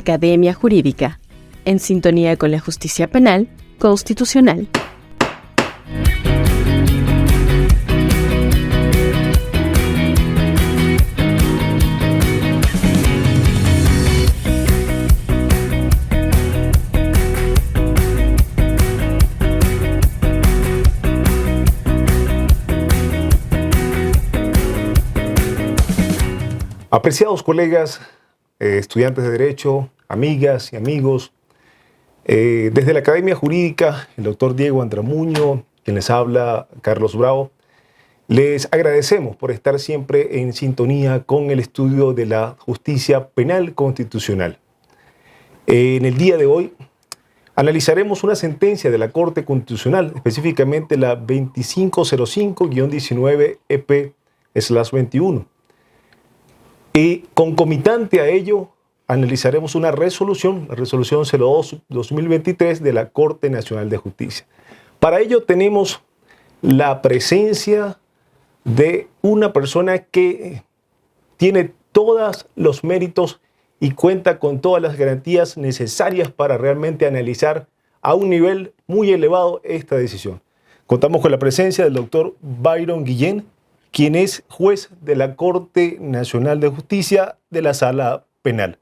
Academia Jurídica, en sintonía con la justicia penal constitucional. Apreciados colegas, estudiantes de Derecho, amigas y amigos, desde la Academia Jurídica, el doctor Diego Andramuño, quien les habla, Carlos Bravo, les agradecemos por estar siempre en sintonía con el estudio de la justicia penal constitucional. En el día de hoy analizaremos una sentencia de la Corte Constitucional, específicamente la 2505-19 EP/21. Y concomitante a ello, analizaremos una resolución, la resolución 02-2023 de la Corte Nacional de Justicia. Para ello tenemos la presencia de una persona que tiene todos los méritos y cuenta con todas las garantías necesarias para realmente analizar a un nivel muy elevado esta decisión. Contamos con la presencia del doctor Byron Guillén, quien es juez de la Corte Nacional de Justicia de la Sala Penal.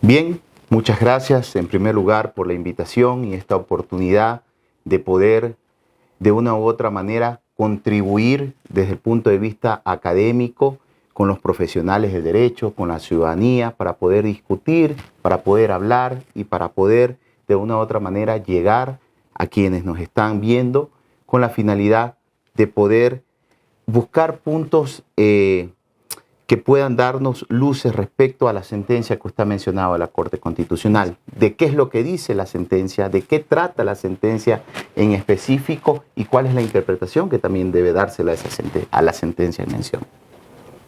Bien, muchas gracias en primer lugar por la invitación y esta oportunidad de poder de una u otra manera contribuir desde el punto de vista académico con los profesionales del derecho, con la ciudadanía, para poder discutir, para poder hablar y para poder de una u otra manera llegar a quienes nos están viendo con la finalidad de poder buscar puntos que puedan darnos luces respecto a la sentencia que usted ha mencionado de la Corte Constitucional. De qué es lo que dice la sentencia, de qué trata la sentencia en específico y cuál es la interpretación que también debe dársela a la sentencia en mención.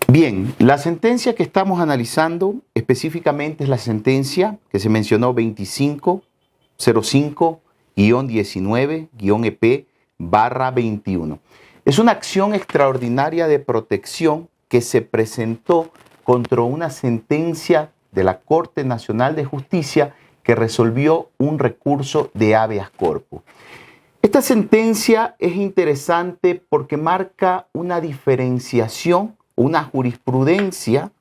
Bien, la sentencia que estamos analizando específicamente es la sentencia que se mencionó 2505-19-EP/21. Es una acción extraordinaria de protección que se presentó contra una sentencia de la Corte Nacional de Justicia que resolvió un recurso de habeas corpus. Esta sentencia es interesante porque marca una diferenciación, una jurisprudencia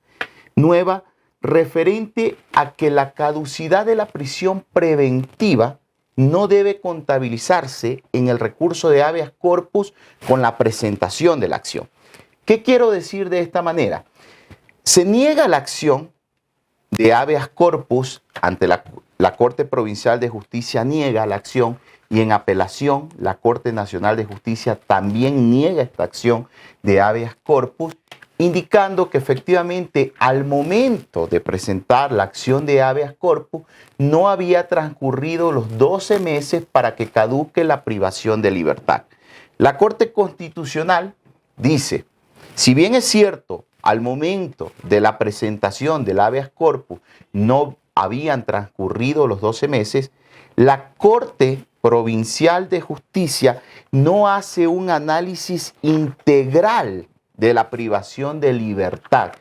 nueva referente a que la caducidad de la prisión preventiva no debe contabilizarse en el recurso de habeas corpus con la presentación de la acción. ¿Qué quiero decir de esta manera? Se niega la acción de habeas corpus ante la Corte Provincial de Justicia, niega la acción, y en apelación la Corte Nacional de Justicia también niega esta acción de habeas corpus, indicando que efectivamente al momento de presentar la acción de habeas corpus no había transcurrido los 12 meses para que caduque la privación de libertad. La Corte Constitucional dice, si bien es cierto, al momento de la presentación del habeas corpus no habían transcurrido los 12 meses, la Corte Provincial de Justicia no hace un análisis integral de la privación de libertad.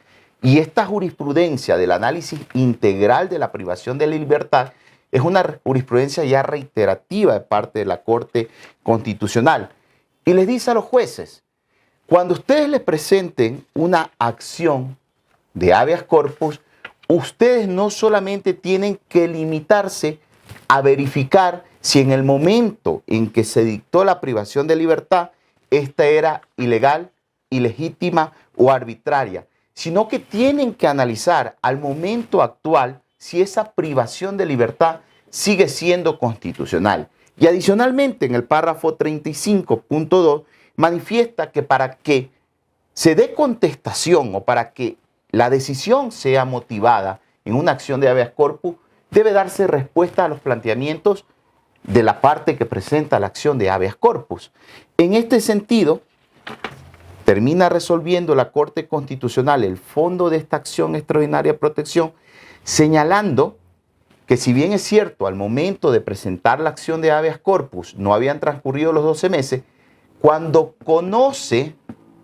Y esta jurisprudencia del análisis integral de la privación de la libertad es una jurisprudencia ya reiterativa de parte de la Corte Constitucional. Y les dice a los jueces, cuando ustedes les presenten una acción de habeas corpus, ustedes no solamente tienen que limitarse a verificar si en el momento en que se dictó la privación de libertad, esta era ilegal, ilegítima o arbitraria, sino que tienen que analizar al momento actual si esa privación de libertad sigue siendo constitucional. Y adicionalmente, en el párrafo 35.2, manifiesta que para que se dé contestación o para que la decisión sea motivada en una acción de habeas corpus, debe darse respuesta a los planteamientos de la parte que presenta la acción de habeas corpus. En este sentido, termina resolviendo la Corte Constitucional el fondo de esta acción extraordinaria de protección, señalando que si bien es cierto, al momento de presentar la acción de habeas corpus no habían transcurrido los 12 meses, cuando conoce,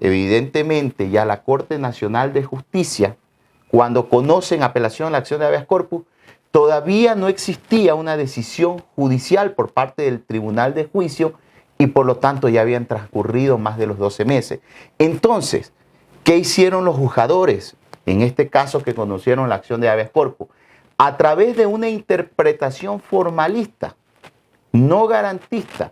evidentemente, ya la Corte Nacional de Justicia cuando conocen apelación a la acción de habeas corpus, todavía no existía una decisión judicial por parte del Tribunal de Juicio y por lo tanto ya habían transcurrido más de los 12 meses. Entonces, ¿qué hicieron los juzgadores? En este caso que conocieron la acción de habeas corpus, a través de una interpretación formalista, no garantista,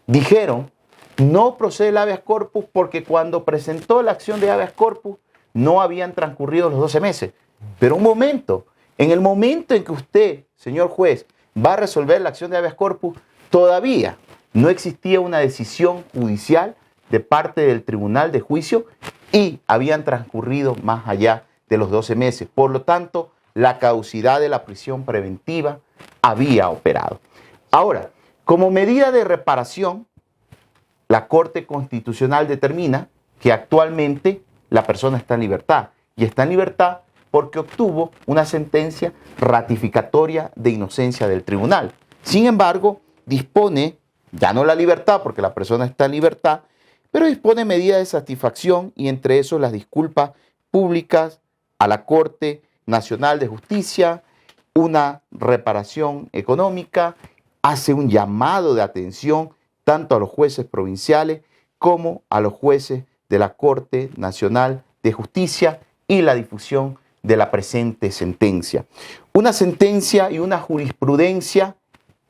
dijeron, no procede el habeas corpus porque cuando presentó la acción de habeas corpus no habían transcurrido los 12 meses. Pero un momento, en el momento en que usted, señor juez, va a resolver la acción de habeas corpus, todavía no existía una decisión judicial de parte del Tribunal de Juicio y habían transcurrido más allá de los 12 meses. Por lo tanto, la caducidad de la prisión preventiva había operado. Ahora, como medida de reparación, la Corte Constitucional determina que actualmente la persona está en libertad. Y está en libertad porque obtuvo una sentencia ratificatoria de inocencia del tribunal. Sin embargo, dispone, ya no la libertad porque la persona está en libertad, pero dispone medidas de satisfacción y entre eso las disculpas públicas a la Corte Nacional de Justicia, una reparación económica, hace un llamado de atención tanto a los jueces provinciales como a los jueces de la Corte Nacional de Justicia y la difusión de la presente sentencia. Una sentencia y una jurisprudencia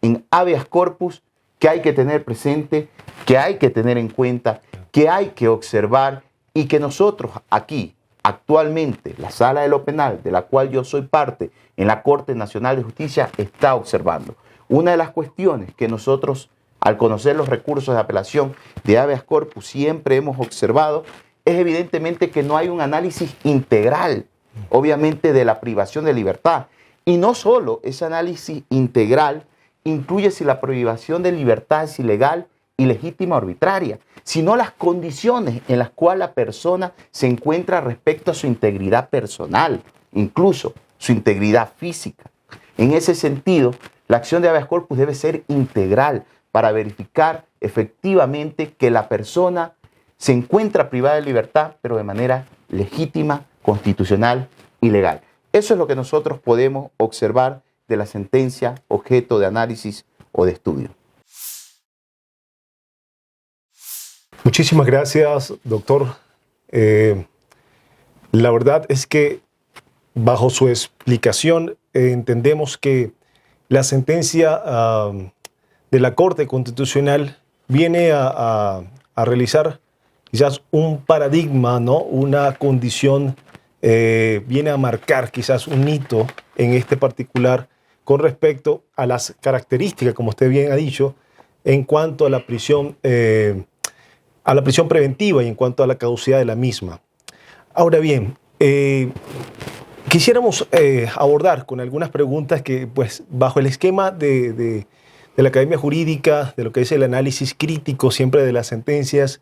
en habeas corpus que hay que tener presente, que hay que tener en cuenta, que hay que observar y que nosotros aquí, actualmente, la Sala de lo Penal, de la cual yo soy parte, en la Corte Nacional de Justicia, está observando. Una de las cuestiones que nosotros, al conocer los recursos de apelación de habeas corpus, siempre hemos observado, es evidentemente que no hay un análisis integral, obviamente, de la privación de libertad. Y no solo ese análisis integral incluye si la privación de libertad es ilegal, ilegítima o arbitraria, sino las condiciones en las cuales la persona se encuentra respecto a su integridad personal, incluso su integridad física. En ese sentido, la acción de habeas corpus debe ser integral para verificar efectivamente que la persona se encuentra privada de libertad, pero de manera legítima, constitucional y legal. Eso es lo que nosotros podemos observar de la sentencia objeto de análisis o de estudio. Muchísimas gracias, doctor. La verdad es que bajo su explicación entendemos que la sentencia de la Corte Constitucional viene a realizar quizás un paradigma, ¿no? Una condición, viene a marcar quizás un hito en este particular con respecto a las características, como usted bien ha dicho, en cuanto a la prisión preventiva y en cuanto a la caducidad de la misma. Ahora bien, quisiéramos abordar con algunas preguntas que, pues, bajo el esquema de la Academia Jurídica, de lo que es el análisis crítico siempre de las sentencias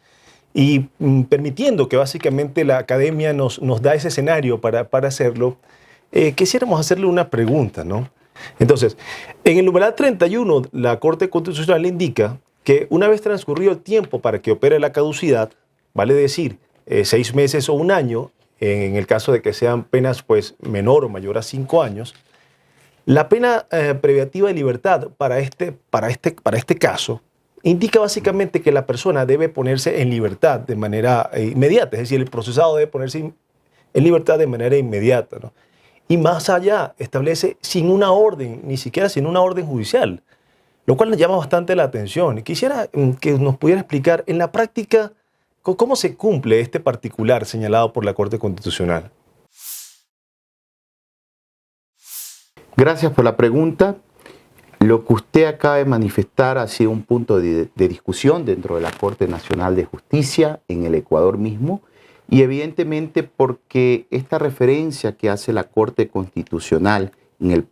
y permitiendo que básicamente la Academia nos da ese escenario para hacerlo, quisiéramos hacerle una pregunta, ¿no? Entonces, en el numeral 31, la Corte Constitucional indica que una vez transcurrido el tiempo para que opere la caducidad, vale decir 6 meses o un año, en el caso de que sean penas pues, menor o mayor a 5 años, la pena privativa de libertad para este caso indica básicamente que la persona debe ponerse en libertad de manera inmediata, es decir, el procesado debe ponerse en libertad de manera inmediata, ¿no? Y más allá, establece sin una orden, ni siquiera sin una orden judicial, lo cual nos llama bastante la atención. Quisiera que nos pudiera explicar en la práctica cómo se cumple este particular señalado por la Corte Constitucional. Gracias por la pregunta. Lo que usted acaba de manifestar ha sido un punto de discusión dentro de la Corte Nacional de Justicia en el Ecuador mismo y evidentemente porque esta referencia que hace la Corte Constitucional en el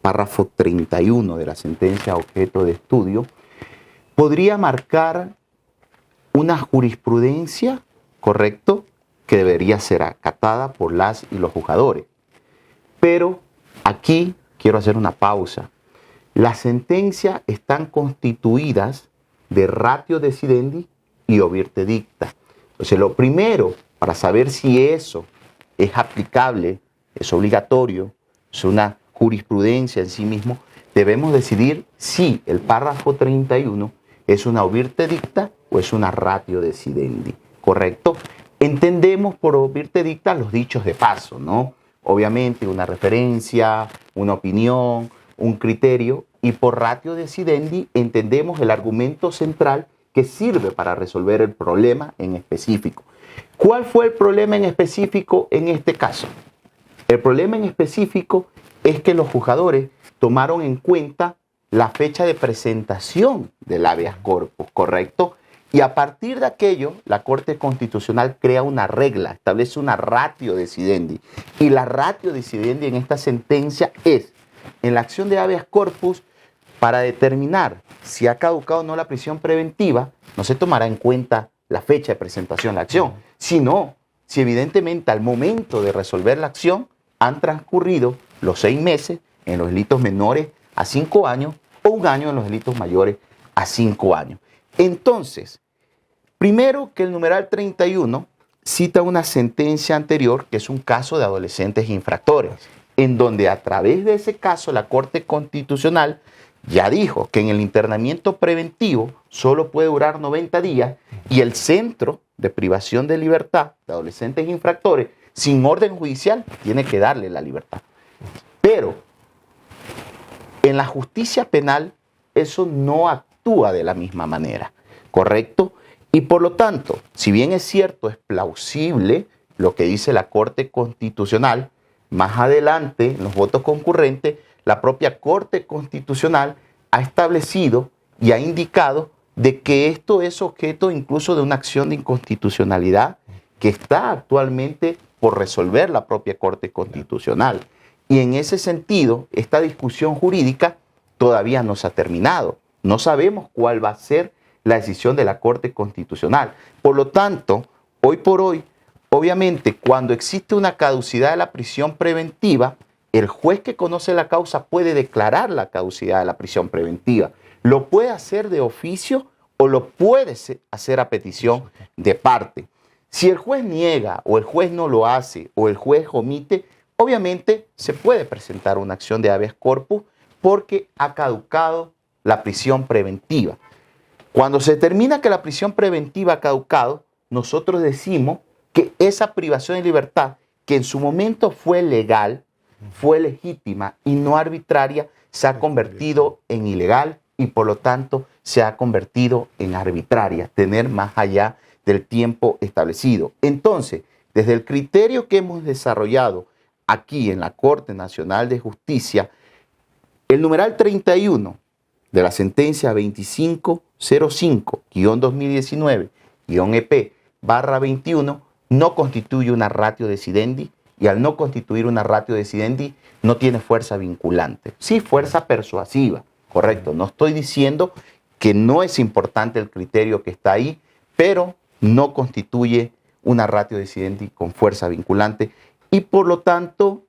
párrafo 31 de la sentencia objeto de estudio podría marcar una jurisprudencia, correcto, que debería ser acatada por las y los juzgadores. Pero aquí quiero hacer una pausa. Las sentencias están constituidas de ratio decidendi y obierte dicta. Entonces, lo primero para saber si eso es aplicable es obligatorio, es una jurisprudencia en sí mismo, debemos decidir si el párrafo 31 es una obirte dicta o es una ratio decidendi, ¿correcto? Entendemos por obirte dicta los dichos de paso, ¿no? Obviamente una referencia, una opinión, un criterio, y por ratio decidendi entendemos el argumento central que sirve para resolver el problema en específico. ¿Cuál fue el problema en específico en este caso? El problema en específico es que los juzgadores tomaron en cuenta la fecha de presentación del habeas corpus, ¿correcto? Y a partir de aquello, la Corte Constitucional crea una regla, establece una ratio decidendi. Y la ratio decidendi en esta sentencia es, en la acción de habeas corpus, para determinar si ha caducado o no la prisión preventiva, no se tomará en cuenta la fecha de presentación de la acción, sino si evidentemente al momento de resolver la acción han transcurrido los 6 meses en los delitos menores a 5 años o 1 año en los delitos mayores a 5 años. Entonces, primero que el numeral 31 cita una sentencia anterior, que es un caso de adolescentes infractores, en donde a través de ese caso la Corte Constitucional ya dijo que en el internamiento preventivo solo puede durar 90 días y el centro de privación de libertad de adolescentes infractores, sin orden judicial, tiene que darle la libertad. Pero en la justicia penal eso no actúa de la misma manera, ¿correcto? Y por lo tanto, si bien es cierto, es plausible lo que dice la Corte Constitucional, más adelante, en los votos concurrentes, la propia Corte Constitucional ha establecido y ha indicado de que esto es objeto incluso de una acción de inconstitucionalidad que está actualmente por resolver la propia Corte Constitucional. Y en ese sentido, esta discusión jurídica todavía no se ha terminado. No sabemos cuál va a ser la decisión de la Corte Constitucional. Por lo tanto, hoy por hoy, obviamente, cuando existe una caducidad de la prisión preventiva, el juez que conoce la causa puede declarar la caducidad de la prisión preventiva. Lo puede hacer de oficio o lo puede hacer a petición de parte. Si el juez niega o el juez no lo hace o el juez omite, obviamente se puede presentar una acción de habeas corpus porque ha caducado la prisión preventiva. Cuando se determina que la prisión preventiva ha caducado, nosotros decimos que esa privación de libertad, que en su momento fue legal, fue legítima y no arbitraria, se ha convertido en ilegal y por lo tanto se ha convertido en arbitraria, tener más allá del tiempo establecido. Entonces, desde el criterio que hemos desarrollado aquí en la Corte Nacional de Justicia, el numeral 31 de la sentencia 2505-2019-EP/21 no constituye una ratio decidendi y al no constituir una ratio decidendi no tiene fuerza vinculante. Sí, fuerza persuasiva, correcto. No estoy diciendo que no es importante el criterio que está ahí, pero no constituye una ratio decidendi con fuerza vinculante y por lo tanto,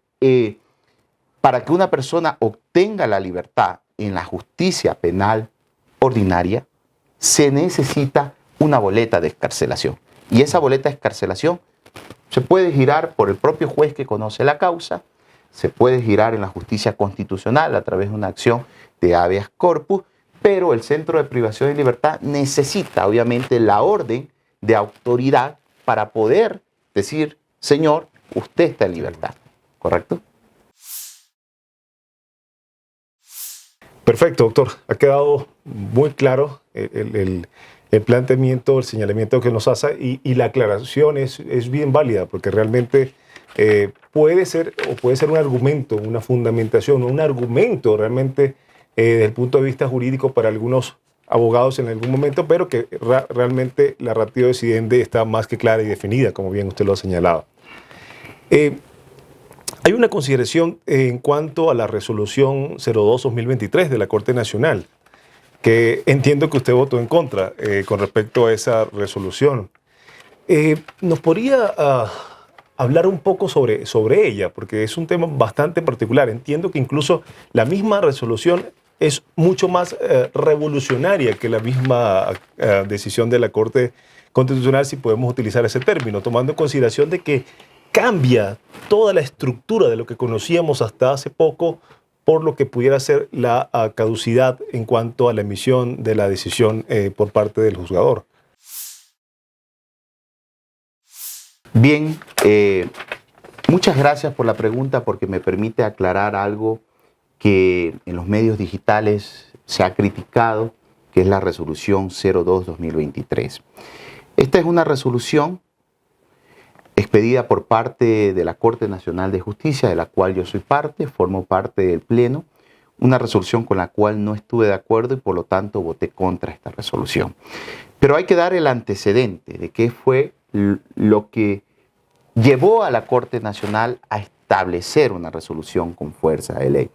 para que una persona obtenga la libertad en la justicia penal ordinaria, se necesita una boleta de excarcelación. Y esa boleta de excarcelación se puede girar por el propio juez que conoce la causa, se puede girar en la justicia constitucional a través de una acción de habeas corpus, pero el centro de privación de libertad necesita obviamente la orden de autoridad para poder decir, señor, usted está en libertad, ¿correcto? Perfecto, doctor. Ha quedado muy claro el planteamiento, el señalamiento que nos hace y la aclaración es bien válida porque realmente puede ser un argumento, una fundamentación, un argumento realmente desde el punto de vista jurídico para algunos abogados en algún momento, pero que realmente la ratio decidendi está más que clara y definida, como bien usted lo ha señalado. Hay una consideración en cuanto a la resolución 02-2023 de la Corte Nacional, que entiendo que usted votó en contra con respecto a esa resolución. ¿Nos podría hablar un poco sobre ella? Porque es un tema bastante particular. Entiendo que incluso la misma resolución es mucho más revolucionaria que la misma decisión de la Corte Constitucional, si podemos utilizar ese término, tomando en consideración de que cambia toda la estructura de lo que conocíamos hasta hace poco por lo que pudiera ser la caducidad en cuanto a la emisión de la decisión por parte del juzgador. Bien, muchas gracias por la pregunta porque me permite aclarar algo que en los medios digitales se ha criticado, que es la resolución 02-2023. Esta es una resolución expedida por parte de la Corte Nacional de Justicia, de la cual yo soy parte, formo parte del Pleno, una resolución con la cual no estuve de acuerdo y por lo tanto voté contra esta resolución. Pero hay que dar el antecedente de qué fue lo que llevó a la Corte Nacional a establecer una resolución con fuerza de ley.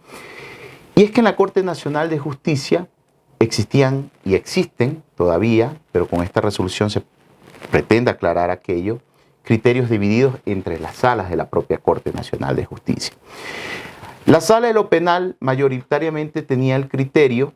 Y es que en la Corte Nacional de Justicia existían y existen todavía, pero con esta resolución se pretende aclarar aquello, criterios divididos entre las salas de la propia Corte Nacional de Justicia. La sala de lo penal mayoritariamente tenía el criterio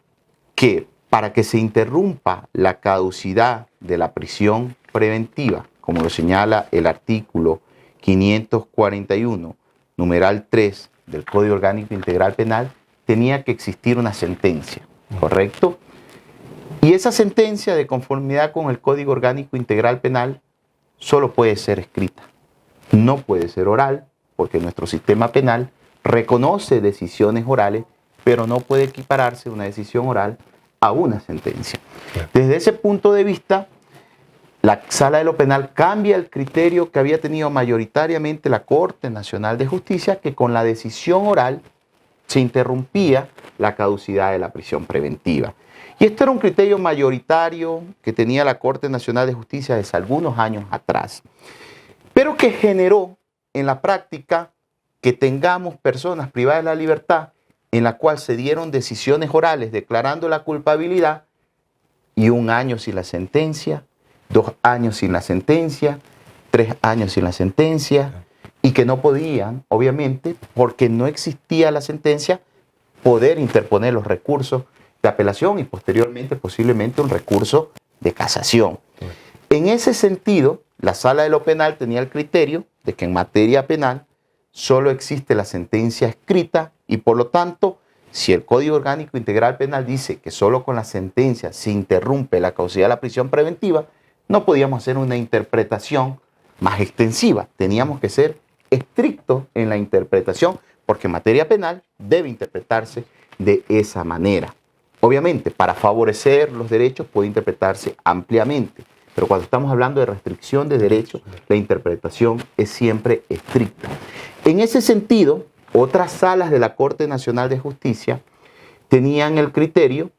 que para que se interrumpa la caducidad de la prisión preventiva, como lo señala el artículo 541, numeral 3 del Código Orgánico Integral Penal, tenía que existir una sentencia, ¿correcto? Y esa sentencia, de conformidad con el Código Orgánico Integral Penal, solo puede ser escrita, no puede ser oral, porque nuestro sistema penal reconoce decisiones orales, pero no puede equipararse una decisión oral a una sentencia. Desde ese punto de vista, la Sala de lo Penal cambia el criterio que había tenido mayoritariamente la Corte Nacional de Justicia, que con la decisión oral se interrumpía la caducidad de la prisión preventiva. Y esto era un criterio mayoritario que tenía la Corte Nacional de Justicia desde algunos años atrás, pero que generó en la práctica que tengamos personas privadas de la libertad en la cual se dieron decisiones orales declarando la culpabilidad y 1 año sin la sentencia, 2 años sin la sentencia, 3 años sin la sentencia, y que no podían, obviamente, porque no existía la sentencia, poder interponer los recursos de apelación y posteriormente posiblemente un recurso de casación. En ese sentido, la Sala de lo Penal tenía el criterio de que en materia penal solo existe la sentencia escrita y por lo tanto, si el Código Orgánico Integral Penal dice que solo con la sentencia se interrumpe la caducidad de la prisión preventiva, no podíamos hacer una interpretación más extensiva. Teníamos que ser estrictos en la interpretación porque en materia penal debe interpretarse de esa manera. Obviamente, para favorecer los derechos puede interpretarse ampliamente, pero cuando estamos hablando de restricción de derechos, la interpretación es siempre estricta. En ese sentido, otras salas de la Corte Nacional de Justicia tenían el criterio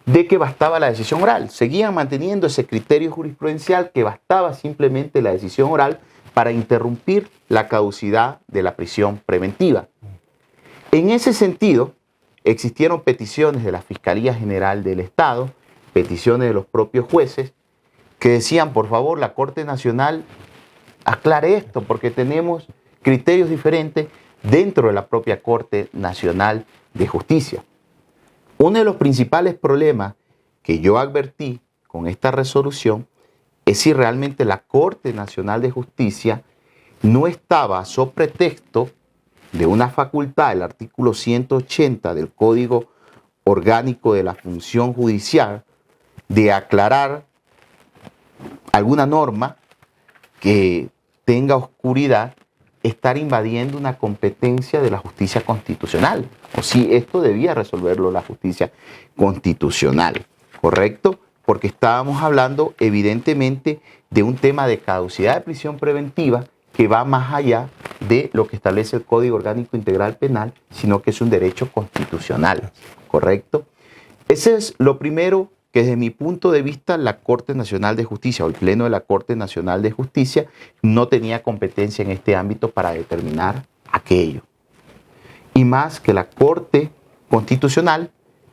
de que bastaba la decisión oral. Seguían manteniendo ese criterio jurisprudencial que bastaba simplemente la decisión oral para interrumpir la caducidad de la prisión preventiva. En ese sentido, existieron peticiones de la Fiscalía General del Estado, peticiones de los propios jueces, que decían, por favor, la Corte Nacional aclare esto, porque tenemos criterios diferentes dentro de la propia Corte Nacional de Justicia. Uno de los principales problemas que yo advertí con esta resolución es si realmente la Corte Nacional de Justicia no estaba so pretexto de una facultad, el artículo 180 del Código Orgánico de la Función Judicial, de aclarar alguna norma que tenga oscuridad, estar invadiendo una competencia de la justicia constitucional. O si esto debía resolverlo la justicia constitucional, ¿correcto? Porque estábamos hablando evidentemente de un tema de caducidad de prisión preventiva que va más allá de lo que establece el Código Orgánico Integral Penal, sino que es un derecho constitucional, ¿correcto? Ese es lo primero que desde mi punto de vista la Corte Nacional de Justicia o el Pleno de la Corte Nacional de Justicia no tenía competencia en este ámbito para determinar aquello. Y más que la Corte Constitucional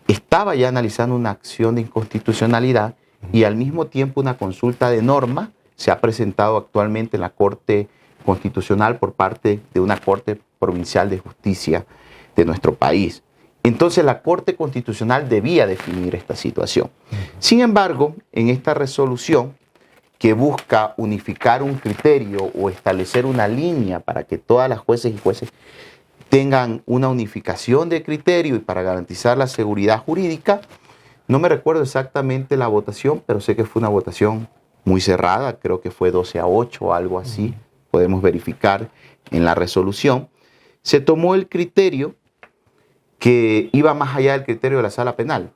estaba ya analizando una acción de inconstitucionalidad y al mismo tiempo una consulta de norma se ha presentado actualmente en la Corte Constitucional por parte de una Corte Provincial de Justicia de nuestro país. Entonces la Corte Constitucional debía definir esta situación. Sin embargo, en esta resolución que busca unificar un criterio o establecer una línea para que todas las jueces y jueces tengan una unificación de criterio y para garantizar la seguridad jurídica. No me recuerdo exactamente la votación, pero sé que fue una votación muy cerrada, creo que fue 12-8 o algo así, podemos verificar en la resolución. Se tomó el criterio que iba más allá del criterio de la sala penal.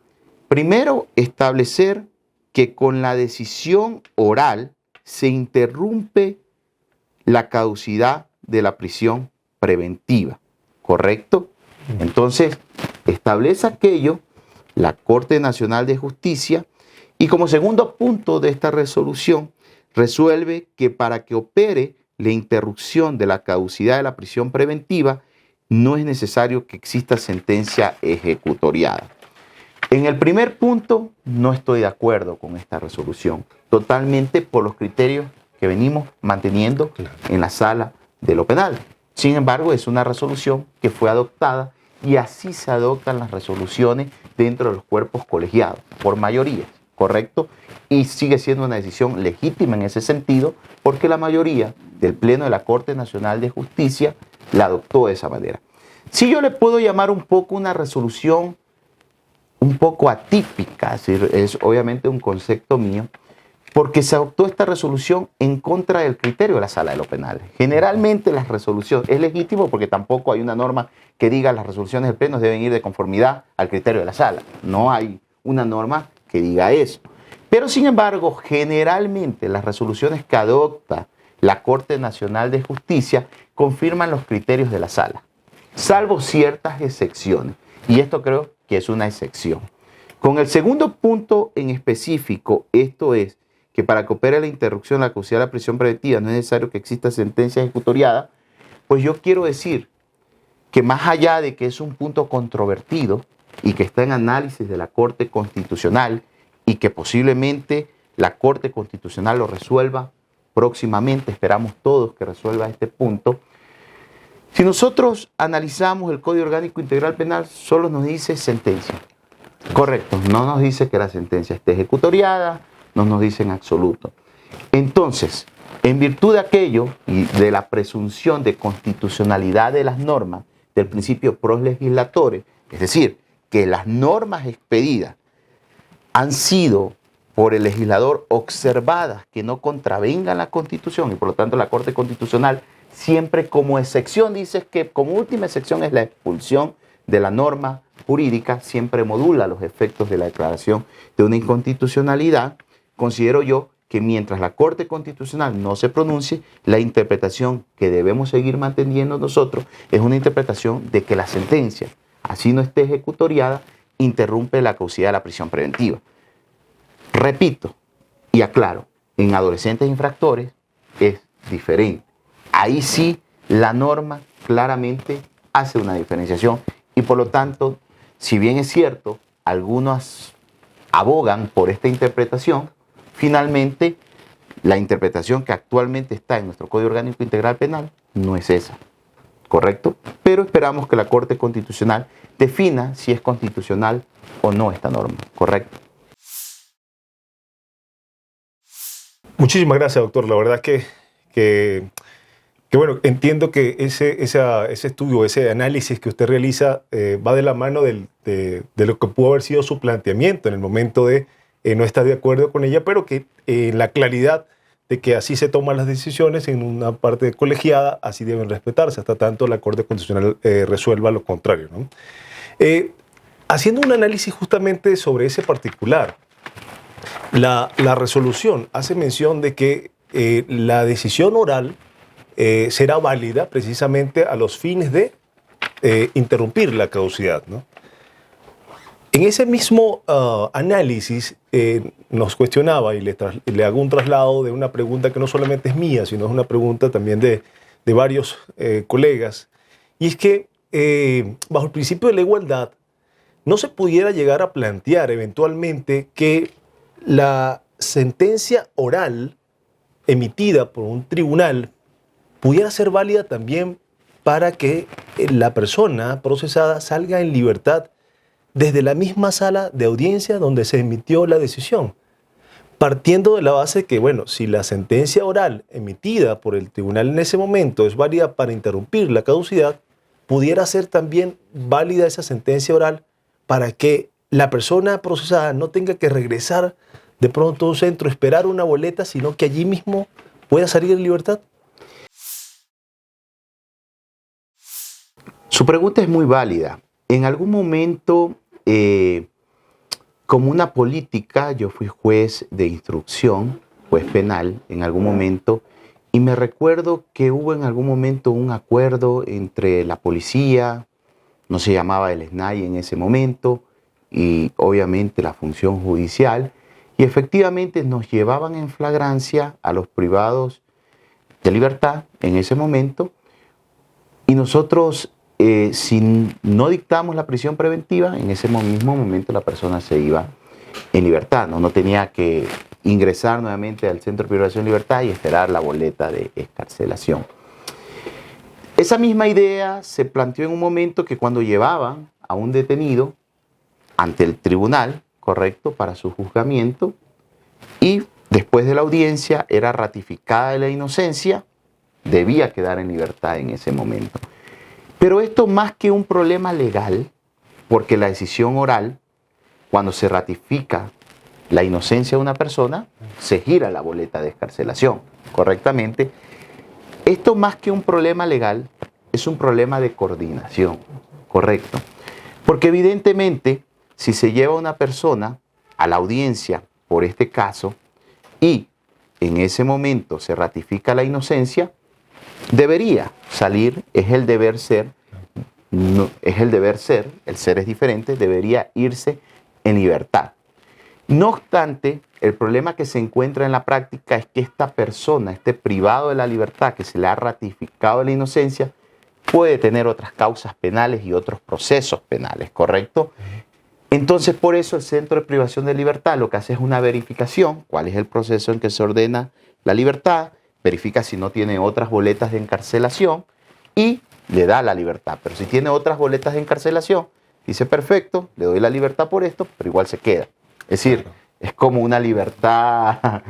Primero, establecer que con la decisión oral se interrumpe la caducidad de la prisión preventiva, ¿correcto? Entonces, establece aquello la Corte Nacional de Justicia y como segundo punto de esta resolución, resuelve que para que opere la interrupción de la caducidad de la prisión preventiva, no es necesario que exista sentencia ejecutoriada. En el primer punto, no estoy de acuerdo con esta resolución, totalmente por los criterios que venimos manteniendo en la sala de lo penal. Sin embargo, es una resolución que fue adoptada y así se adoptan las resoluciones dentro de los cuerpos colegiados, por mayoría, ¿correcto? Y sigue siendo una decisión legítima en ese sentido, porque la mayoría del Pleno de la Corte Nacional de Justicia la adoptó de esa manera. Sí, yo le puedo llamar un poco una resolución un poco atípica, es decir, es obviamente un concepto mío, porque se adoptó esta resolución en contra del criterio de la Sala de lo Penal. Generalmente las resoluciones, es legítimo porque tampoco hay una norma que diga las resoluciones del Pleno deben ir de conformidad al criterio de la Sala. No hay una norma que diga eso. Pero sin embargo, generalmente las resoluciones que adopta la Corte Nacional de Justicia confirman los criterios de la Sala, salvo ciertas excepciones. Y esto creo que es una excepción. Con el segundo punto en específico, esto es que para que opere la interrupción de la caducidad de la prisión preventiva no es necesario que exista sentencia ejecutoriada, pues yo quiero decir que más allá de que es un punto controvertido y que está en análisis de la Corte Constitucional y que posiblemente la Corte Constitucional lo resuelva próximamente, esperamos todos que resuelva este punto. Si nosotros analizamos el Código Orgánico Integral Penal, solo nos dice sentencia. Correcto, no nos dice que la sentencia esté ejecutoriada, no nos dice en absoluto. Entonces, en virtud de aquello y de la presunción de constitucionalidad de las normas, del principio pros legislatores, es decir, que las normas expedidas han sido por el legislador observadas que no contravengan la Constitución y por lo tanto la Corte Constitucional siempre como excepción dice que como última excepción es la expulsión de la norma jurídica, siempre modula los efectos de la declaración de una inconstitucionalidad. Considero yo que mientras la Corte Constitucional no se pronuncie, la interpretación que debemos seguir manteniendo nosotros es una interpretación de que la sentencia, así no esté ejecutoriada, interrumpe la caducidad de la prisión preventiva. Repito y aclaro, en adolescentes infractores es diferente. Ahí sí la norma claramente hace una diferenciación y por lo tanto, si bien es cierto, algunos abogan por esta interpretación, finalmente la interpretación que actualmente está en nuestro Código Orgánico Integral Penal no es esa, ¿correcto? Pero esperamos que la Corte Constitucional defina si es constitucional o no esta norma, ¿correcto? Muchísimas gracias, doctor. La verdad que bueno, entiendo que ese estudio, ese análisis que usted realiza va de la mano de lo que pudo haber sido su planteamiento en el momento de no estar de acuerdo con ella, pero que la claridad de que así se toman las decisiones en una parte colegiada, así deben respetarse, hasta tanto la Corte Constitucional resuelva lo contrario, ¿no? Haciendo un análisis justamente sobre ese particular, la resolución hace mención de que la decisión oral será válida precisamente a los fines de interrumpir la caducidad, ¿no? En ese mismo análisis nos cuestionaba y le hago un traslado de una pregunta que no solamente es mía, sino es una pregunta también de varios colegas, y es que bajo el principio de la igualdad no se pudiera llegar a plantear eventualmente que la sentencia oral emitida por un tribunal pudiera ser válida también para que la persona procesada salga en libertad desde la misma sala de audiencia donde se emitió la decisión. partiendo de la base que, bueno, si la sentencia oral emitida por el tribunal en ese momento es válida para interrumpir la caducidad, pudiera ser también válida esa sentencia oral para que la persona procesada no tenga que regresar de pronto a un centro, esperar una boleta, sino que allí mismo pueda salir en libertad. Su pregunta es muy válida. En algún momento, como una política, yo fui juez de instrucción, juez penal en algún momento, y me recuerdo que hubo en algún momento un acuerdo entre la policía, no se llamaba el SNAI en ese momento, y obviamente la función judicial, y efectivamente nos llevaban en flagrancia a los privados de libertad en ese momento, y nosotros, si no dictamos la prisión preventiva, en ese mismo momento la persona se iba en libertad, no tenía que ingresar nuevamente al centro de privación de libertad y esperar la boleta de excarcelación. Esa misma idea se planteó en un momento que cuando llevaban a un detenido ante el tribunal, correcto, para su juzgamiento, y después de la audiencia era ratificada la inocencia, debía quedar en libertad en ese momento. Pero esto más que un problema legal, porque la decisión oral, cuando se ratifica la inocencia de una persona, se gira la boleta de excarcelación, correctamente. Esto más que un problema legal, es un problema de coordinación, correcto. Porque evidentemente, si se lleva a una persona a la audiencia por este caso y en ese momento se ratifica la inocencia, debería salir, es el deber ser, no, es el deber ser, el ser es diferente, debería irse en libertad. No obstante, el problema que se encuentra en la práctica es que esta persona, este privado de la libertad que se le ha ratificado la inocencia, puede tener otras causas penales y otros procesos penales, ¿correcto? Entonces, por eso el Centro de Privación de Libertad lo que hace es una verificación, cuál es el proceso en que se ordena la libertad, verifica si no tiene otras boletas de encarcelación y le da la libertad. Pero si tiene otras boletas de encarcelación, dice perfecto, le doy la libertad por esto, pero igual se queda. Es decir, es como una libertad,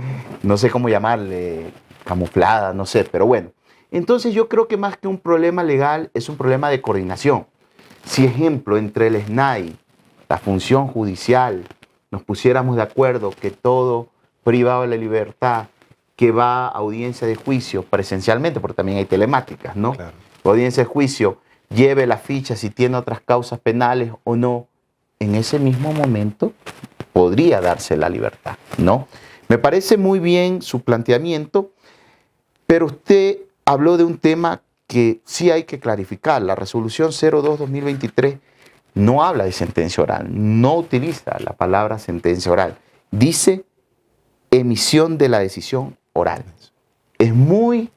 no sé cómo llamarle, camuflada, no sé, pero bueno. Entonces yo creo que más que un problema legal es un problema de coordinación. Si, ejemplo, entre el SNAI, la función judicial, nos pusiéramos de acuerdo que todo privado de la libertad que va a audiencia de juicio presencialmente, porque también hay telemáticas, ¿no? Claro. Audiencia de juicio, lleve la ficha si tiene otras causas penales o no, en ese mismo momento podría darse la libertad, ¿no? Me parece muy bien su planteamiento, pero usted habló de un tema que sí hay que clarificar. La resolución 02-2023 no habla de sentencia oral, no utiliza la palabra sentencia oral, dice emisión de la decisión oral. Es muy,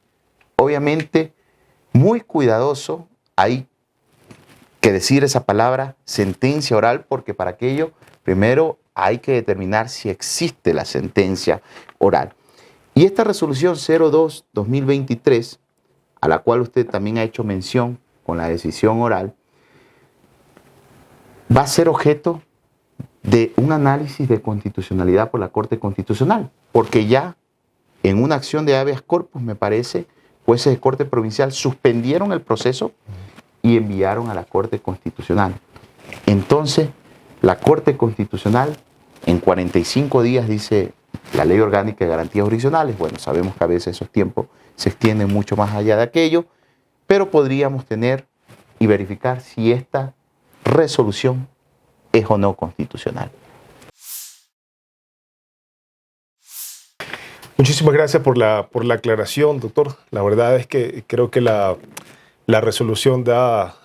obviamente, muy cuidadoso, hay que decir esa palabra sentencia oral, porque para aquello primero hay que determinar si existe la sentencia oral. Y esta resolución 02-2023, a la cual usted también ha hecho mención con la decisión oral, va a ser objeto de un análisis de constitucionalidad por la Corte Constitucional, porque ya en una acción de habeas corpus, me parece, jueces de Corte Provincial suspendieron el proceso y enviaron a la Corte Constitucional. Entonces, la Corte Constitucional, en 45 días, dice la Ley Orgánica de Garantías Jurisdiccionales, bueno, sabemos que a veces esos tiempos se extienden mucho más allá de aquello, pero podríamos tener y verificar si esta resolución es o no constitucional. Muchísimas gracias por la aclaración, doctor. La verdad es que creo que la resolución da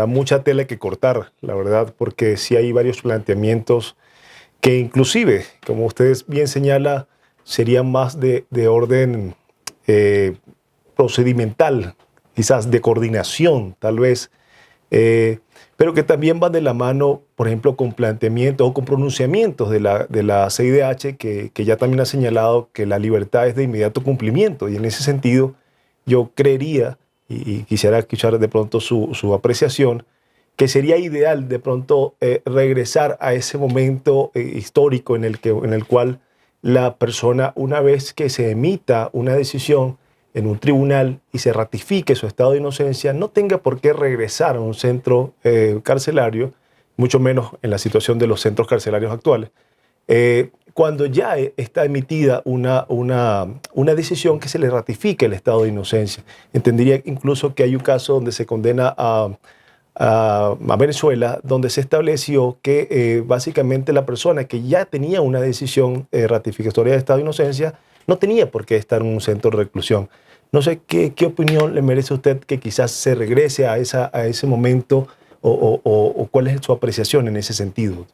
mucha tela que cortar, la verdad, porque sí hay varios planteamientos que inclusive, como usted bien señala, serían más de orden procedimental, quizás de coordinación, tal vez, pero que también van de la mano, por ejemplo, con planteamientos o con pronunciamientos de la CIDH, que ya también ha señalado que la libertad es de inmediato cumplimiento. Y en ese sentido, yo creería, y quisiera escuchar de pronto su apreciación, que sería ideal de pronto regresar a ese momento histórico en el cual la persona, una vez que se emita una decisión en un tribunal y se ratifique su estado de inocencia, no tenga por qué regresar a un centro carcelario, mucho menos en la situación de los centros carcelarios actuales, cuando ya está emitida una decisión que se le ratifique el estado de inocencia. Entendería incluso que hay un caso donde se condena a Venezuela, donde se estableció que básicamente la persona que ya tenía una decisión ratificatoria de estado de inocencia no tenía por qué estar en un centro de reclusión. No sé qué opinión le merece a usted que quizás se regrese a ese momento o cuál es su apreciación en ese sentido.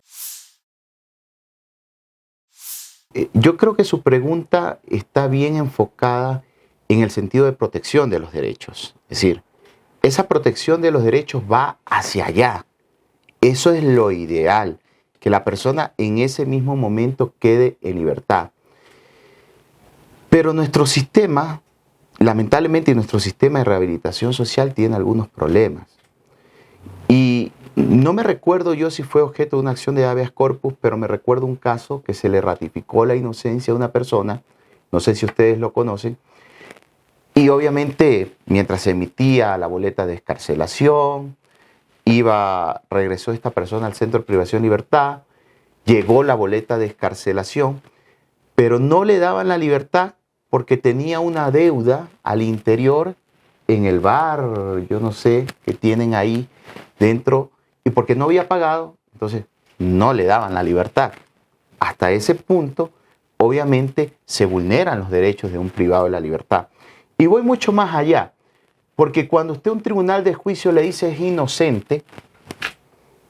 Yo creo que su pregunta está bien enfocada en el sentido de protección de los derechos. Es decir, esa protección de los derechos va hacia allá. Eso es lo ideal, que la persona en ese mismo momento quede en libertad. Pero nuestro sistema, lamentablemente nuestro sistema de rehabilitación social tiene algunos problemas. Y no me recuerdo yo si fue objeto de una acción de habeas corpus, pero me recuerdo un caso que se le ratificó la inocencia a una persona, no sé si ustedes lo conocen, y obviamente mientras se emitía la boleta de excarcelación, regresó esta persona al centro de privación de libertad, llegó la boleta de excarcelación, pero no le daban la libertad porque tenía una deuda al interior en el bar, yo no sé, que tienen ahí dentro, y porque no había pagado, entonces no le daban la libertad. Hasta ese punto, obviamente, se vulneran los derechos de un privado de la libertad. Y voy mucho más allá, porque cuando usted a un tribunal de juicio le dice es inocente,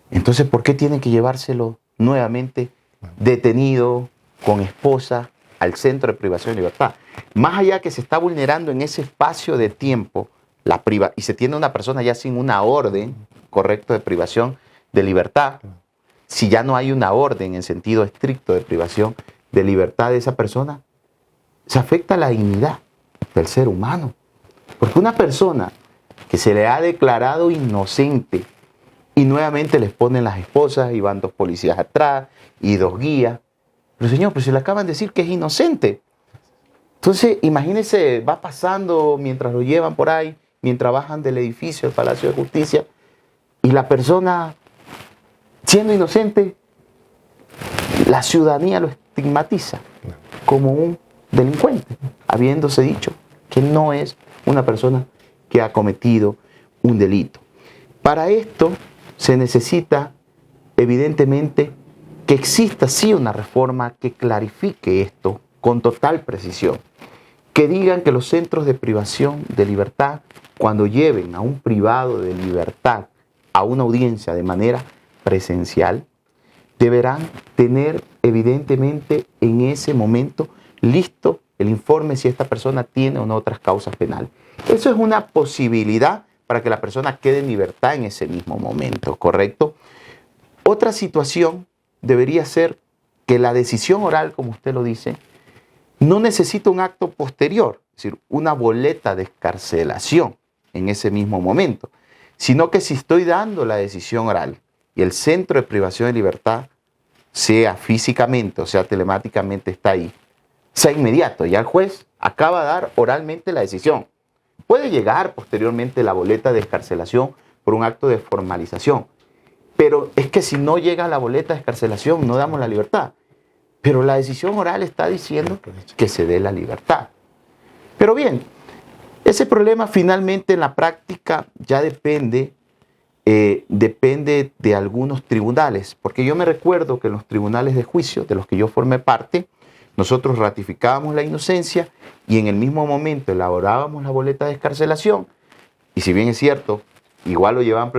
entonces ¿por qué tiene que llevárselo nuevamente detenido, con esposa, al centro de privación de libertad? Más allá que se está vulnerando en ese espacio de tiempo, y se tiene una persona ya sin una orden, correcto, de privación de libertad, si ya no hay una orden en sentido estricto de privación de libertad de esa persona, se afecta la dignidad del ser humano. Porque una persona que se le ha declarado inocente y nuevamente les ponen las esposas y van 2 policías atrás y 2 guías, pero señor, pues se le acaban de decir que es inocente. Entonces, imagínense, va pasando mientras lo llevan por ahí, mientras bajan del edificio del Palacio de Justicia, y la persona, siendo inocente, la ciudadanía lo estigmatiza como un delincuente, habiéndose dicho que no es una persona que ha cometido un delito. Para esto se necesita, evidentemente, que exista sí una reforma que clarifique esto con total precisión. Que digan que los centros de privación de libertad, cuando lleven a un privado de libertad a una audiencia de manera presencial, deberán tener evidentemente en ese momento listo el informe si esta persona tiene o no otras causas penales. Eso es una posibilidad para que la persona quede en libertad en ese mismo momento, ¿correcto? Otra situación debería ser que la decisión oral, como usted lo dice, no necesita un acto posterior, es decir, una boleta de excarcelación en ese mismo momento, sino que si estoy dando la decisión oral y el centro de privación de libertad, sea físicamente o sea telemáticamente está ahí, sea inmediato, ya el juez acaba de dar oralmente la decisión. Puede llegar posteriormente la boleta de excarcelación por un acto de formalización, pero es que si no llega la boleta de excarcelación no damos la libertad. Pero la decisión oral está diciendo que se dé la libertad. Pero bien, ese problema finalmente en la práctica ya depende de algunos tribunales, porque yo me recuerdo que en los tribunales de juicio de los que yo formé parte, nosotros ratificábamos la inocencia y en el mismo momento elaborábamos la boleta de excarcelación, y si bien es cierto, igual lo llevaban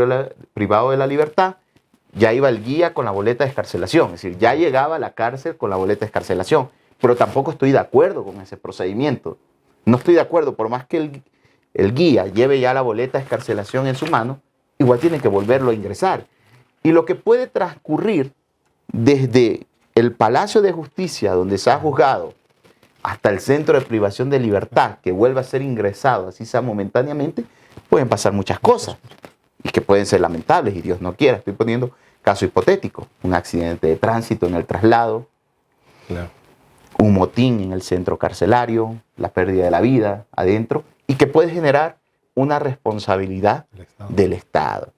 privado de la libertad, ya iba el guía con la boleta de excarcelación, es decir, ya llegaba a la cárcel con la boleta de excarcelación, pero tampoco estoy de acuerdo con ese procedimiento. No estoy de acuerdo, por más que el guía lleve ya la boleta de excarcelación en su mano, igual tiene que volverlo a ingresar. Y lo que puede transcurrir desde el Palacio de Justicia, donde se ha juzgado, hasta el centro de privación de libertad, que vuelva a ser ingresado, así sea momentáneamente, pueden pasar muchas cosas, y que pueden ser lamentables, y Dios no quiera. Estoy poniendo caso hipotético, un accidente de tránsito en el traslado, claro, un motín en el centro carcelario, la pérdida de la vida adentro, y que puede generar una responsabilidad del Estado.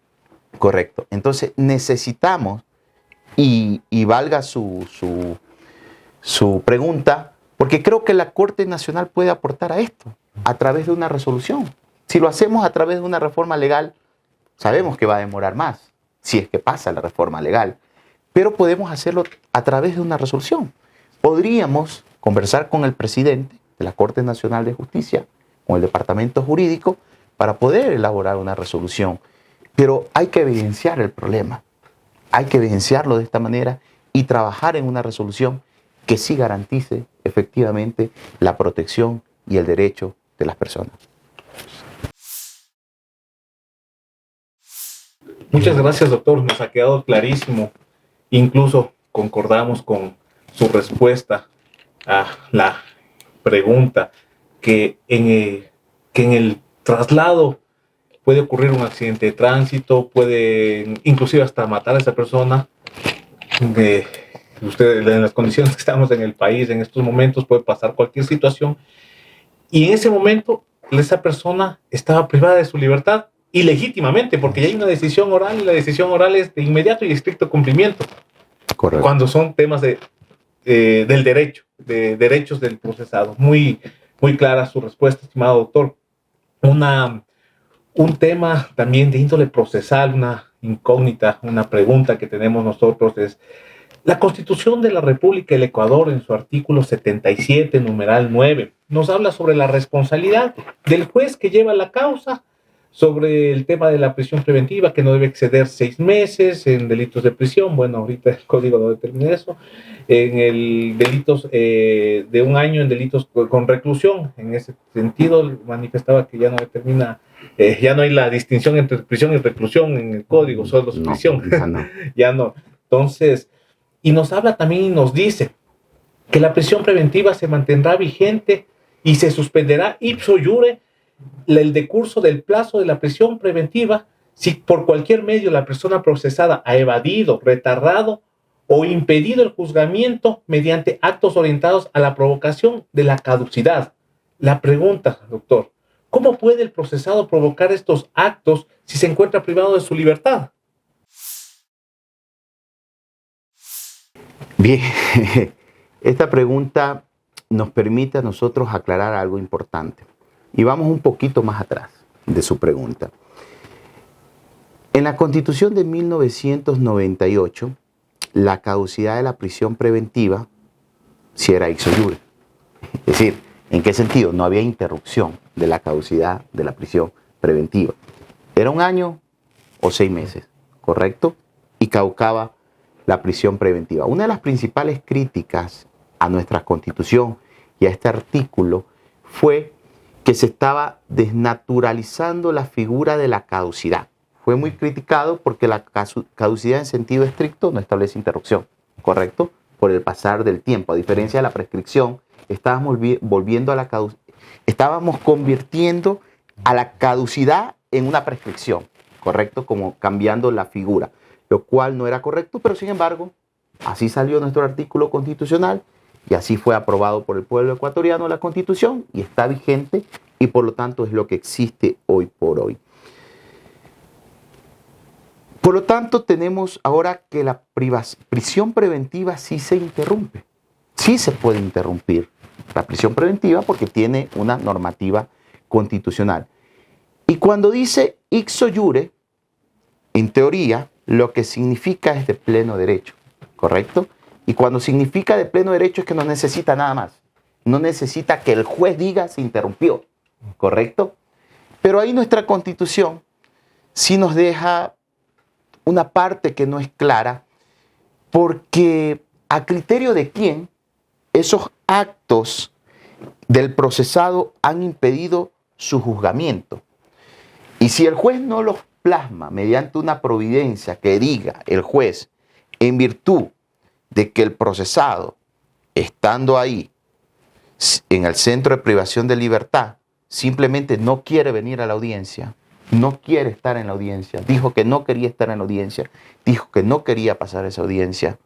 Correcto. Entonces necesitamos, y valga su pregunta, porque creo que la Corte Nacional puede aportar a esto a través de una resolución. Si lo hacemos a través de una reforma legal, sabemos que va a demorar más, si es que pasa la reforma legal, pero podemos hacerlo a través de una resolución. Podríamos conversar con el presidente de la Corte Nacional de Justicia, con el departamento jurídico, para poder elaborar una resolución. Pero hay que evidenciar el problema, hay que evidenciarlo de esta manera y trabajar en una resolución que sí garantice efectivamente la protección y el derecho de las personas. Muchas gracias, doctor. Nos ha quedado clarísimo. Incluso concordamos con su respuesta a la pregunta que en el traslado puede ocurrir un accidente de tránsito, puede inclusive hasta matar a esa persona. Ustedes, en las condiciones que estamos en el país en estos momentos, puede pasar cualquier situación. Y en ese momento, esa persona estaba privada de su libertad ilegítimamente, porque ya hay una decisión oral y la decisión oral es de inmediato y estricto cumplimiento. Correcto. Cuando son temas del derecho, de derechos del procesado. Muy, muy clara su respuesta, estimado doctor. Un tema también de índole procesal, una incógnita, una pregunta que tenemos nosotros es: la Constitución de la República del Ecuador, en su artículo 77, numeral 9, nos habla sobre la responsabilidad del juez que lleva la causa, sobre el tema de la prisión preventiva, que no debe exceder 6 meses en delitos de prisión. Bueno, ahorita el código no determina eso. En el delitos de 1 año, en delitos con reclusión. En ese sentido, manifestaba que ya no determina, ya no hay la distinción entre prisión y reclusión en el código, solo es prisión. Ya no. Entonces, y nos habla también y nos dice que la prisión preventiva se mantendrá vigente y se suspenderá ipso iure el decurso del plazo de la prisión preventiva si por cualquier medio la persona procesada ha evadido, retardado o impedido el juzgamiento mediante actos orientados a la provocación de la caducidad. La pregunta, doctor: ¿cómo puede el procesado provocar estos actos si se encuentra privado de su libertad? Bien, esta pregunta nos permite a nosotros aclarar algo importante. Y vamos un poquito más atrás de su pregunta. En la Constitución de 1998, la caducidad de la prisión preventiva sí era ipso iure. Es decir, ¿en qué sentido? No había interrupción de la caducidad de la prisión preventiva. Era 1 año o 6 meses, ¿correcto? Y caducaba la prisión preventiva. Una de las principales críticas a nuestra Constitución y a este artículo fue que se estaba desnaturalizando la figura de la caducidad. Fue muy criticado porque la caducidad en sentido estricto no establece interrupción, ¿correcto? Por el pasar del tiempo. A diferencia de la prescripción, estábamos convirtiendo a la caducidad en una prescripción, ¿correcto? Como cambiando la figura, lo cual no era correcto, pero sin embargo, así salió nuestro artículo constitucional. Y así fue aprobado por el pueblo ecuatoriano la Constitución y está vigente y por lo tanto es lo que existe hoy por hoy. Por lo tanto, tenemos ahora que la prisión preventiva sí se interrumpe. Sí se puede interrumpir la prisión preventiva porque tiene una normativa constitucional. Y cuando dice ipso iure, en teoría, lo que significa es de pleno derecho, ¿correcto? Y cuando significa de pleno derecho es que no necesita nada más. No necesita que el juez diga se interrumpió, ¿correcto? Pero ahí nuestra Constitución sí nos deja una parte que no es clara, porque a criterio de quién esos actos del procesado han impedido su juzgamiento. Y si el juez no los plasma mediante una providencia que diga el juez en virtud de que el procesado, estando ahí en el centro de privación de libertad, simplemente no quiere venir a la audiencia, no quiere estar en la audiencia, dijo que no quería estar en la audiencia, dijo que no quería pasar esa audiencia,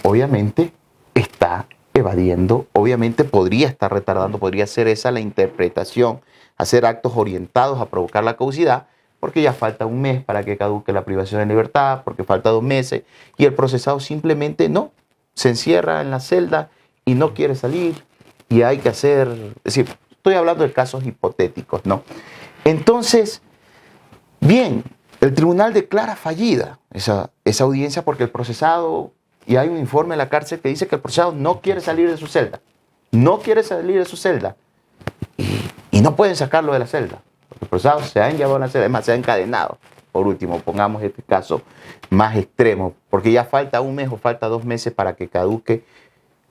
obviamente está evadiendo. Obviamente podría estar retardando, podría ser esa la interpretación, hacer actos orientados a provocar la caducidad, porque ya falta un mes para que caduque la privación de libertad, porque falta 2 meses, y el procesado simplemente no, se encierra en la celda y no quiere salir, y hay que hacer, es decir, estoy hablando de casos hipotéticos, ¿no? Entonces, bien, el tribunal declara fallida esa audiencia porque el procesado, y hay un informe de la cárcel que dice que el procesado no quiere salir de su celda, no quiere salir de su celda, y no pueden sacarlo de la celda. Los procesados se han llevado a la celda, además se han encadenado. Por último, pongamos este caso más extremo, porque ya falta 1 mes o falta 2 meses para que caduque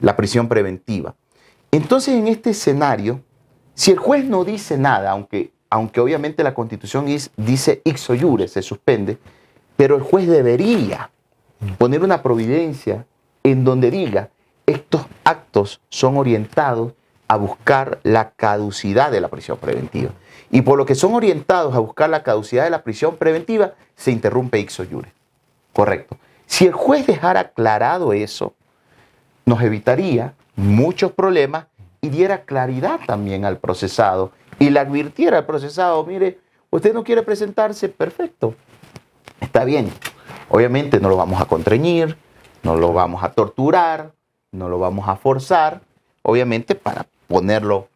la prisión preventiva. Entonces, en este escenario, si el juez no dice nada, aunque obviamente la Constitución dice ixo iure, se suspende, pero el juez debería poner una providencia en donde diga estos actos son orientados a buscar la caducidad de la prisión preventiva. Y por lo que son orientados a buscar la caducidad de la prisión preventiva, se interrumpe ixo iure. Correcto. Si el juez dejara aclarado eso, nos evitaría muchos problemas y diera claridad también al procesado y le advirtiera al procesado, mire, usted no quiere presentarse, perfecto, está bien. Obviamente no lo vamos a contrañir, no lo vamos a torturar, no lo vamos a forzar, obviamente para ponerlo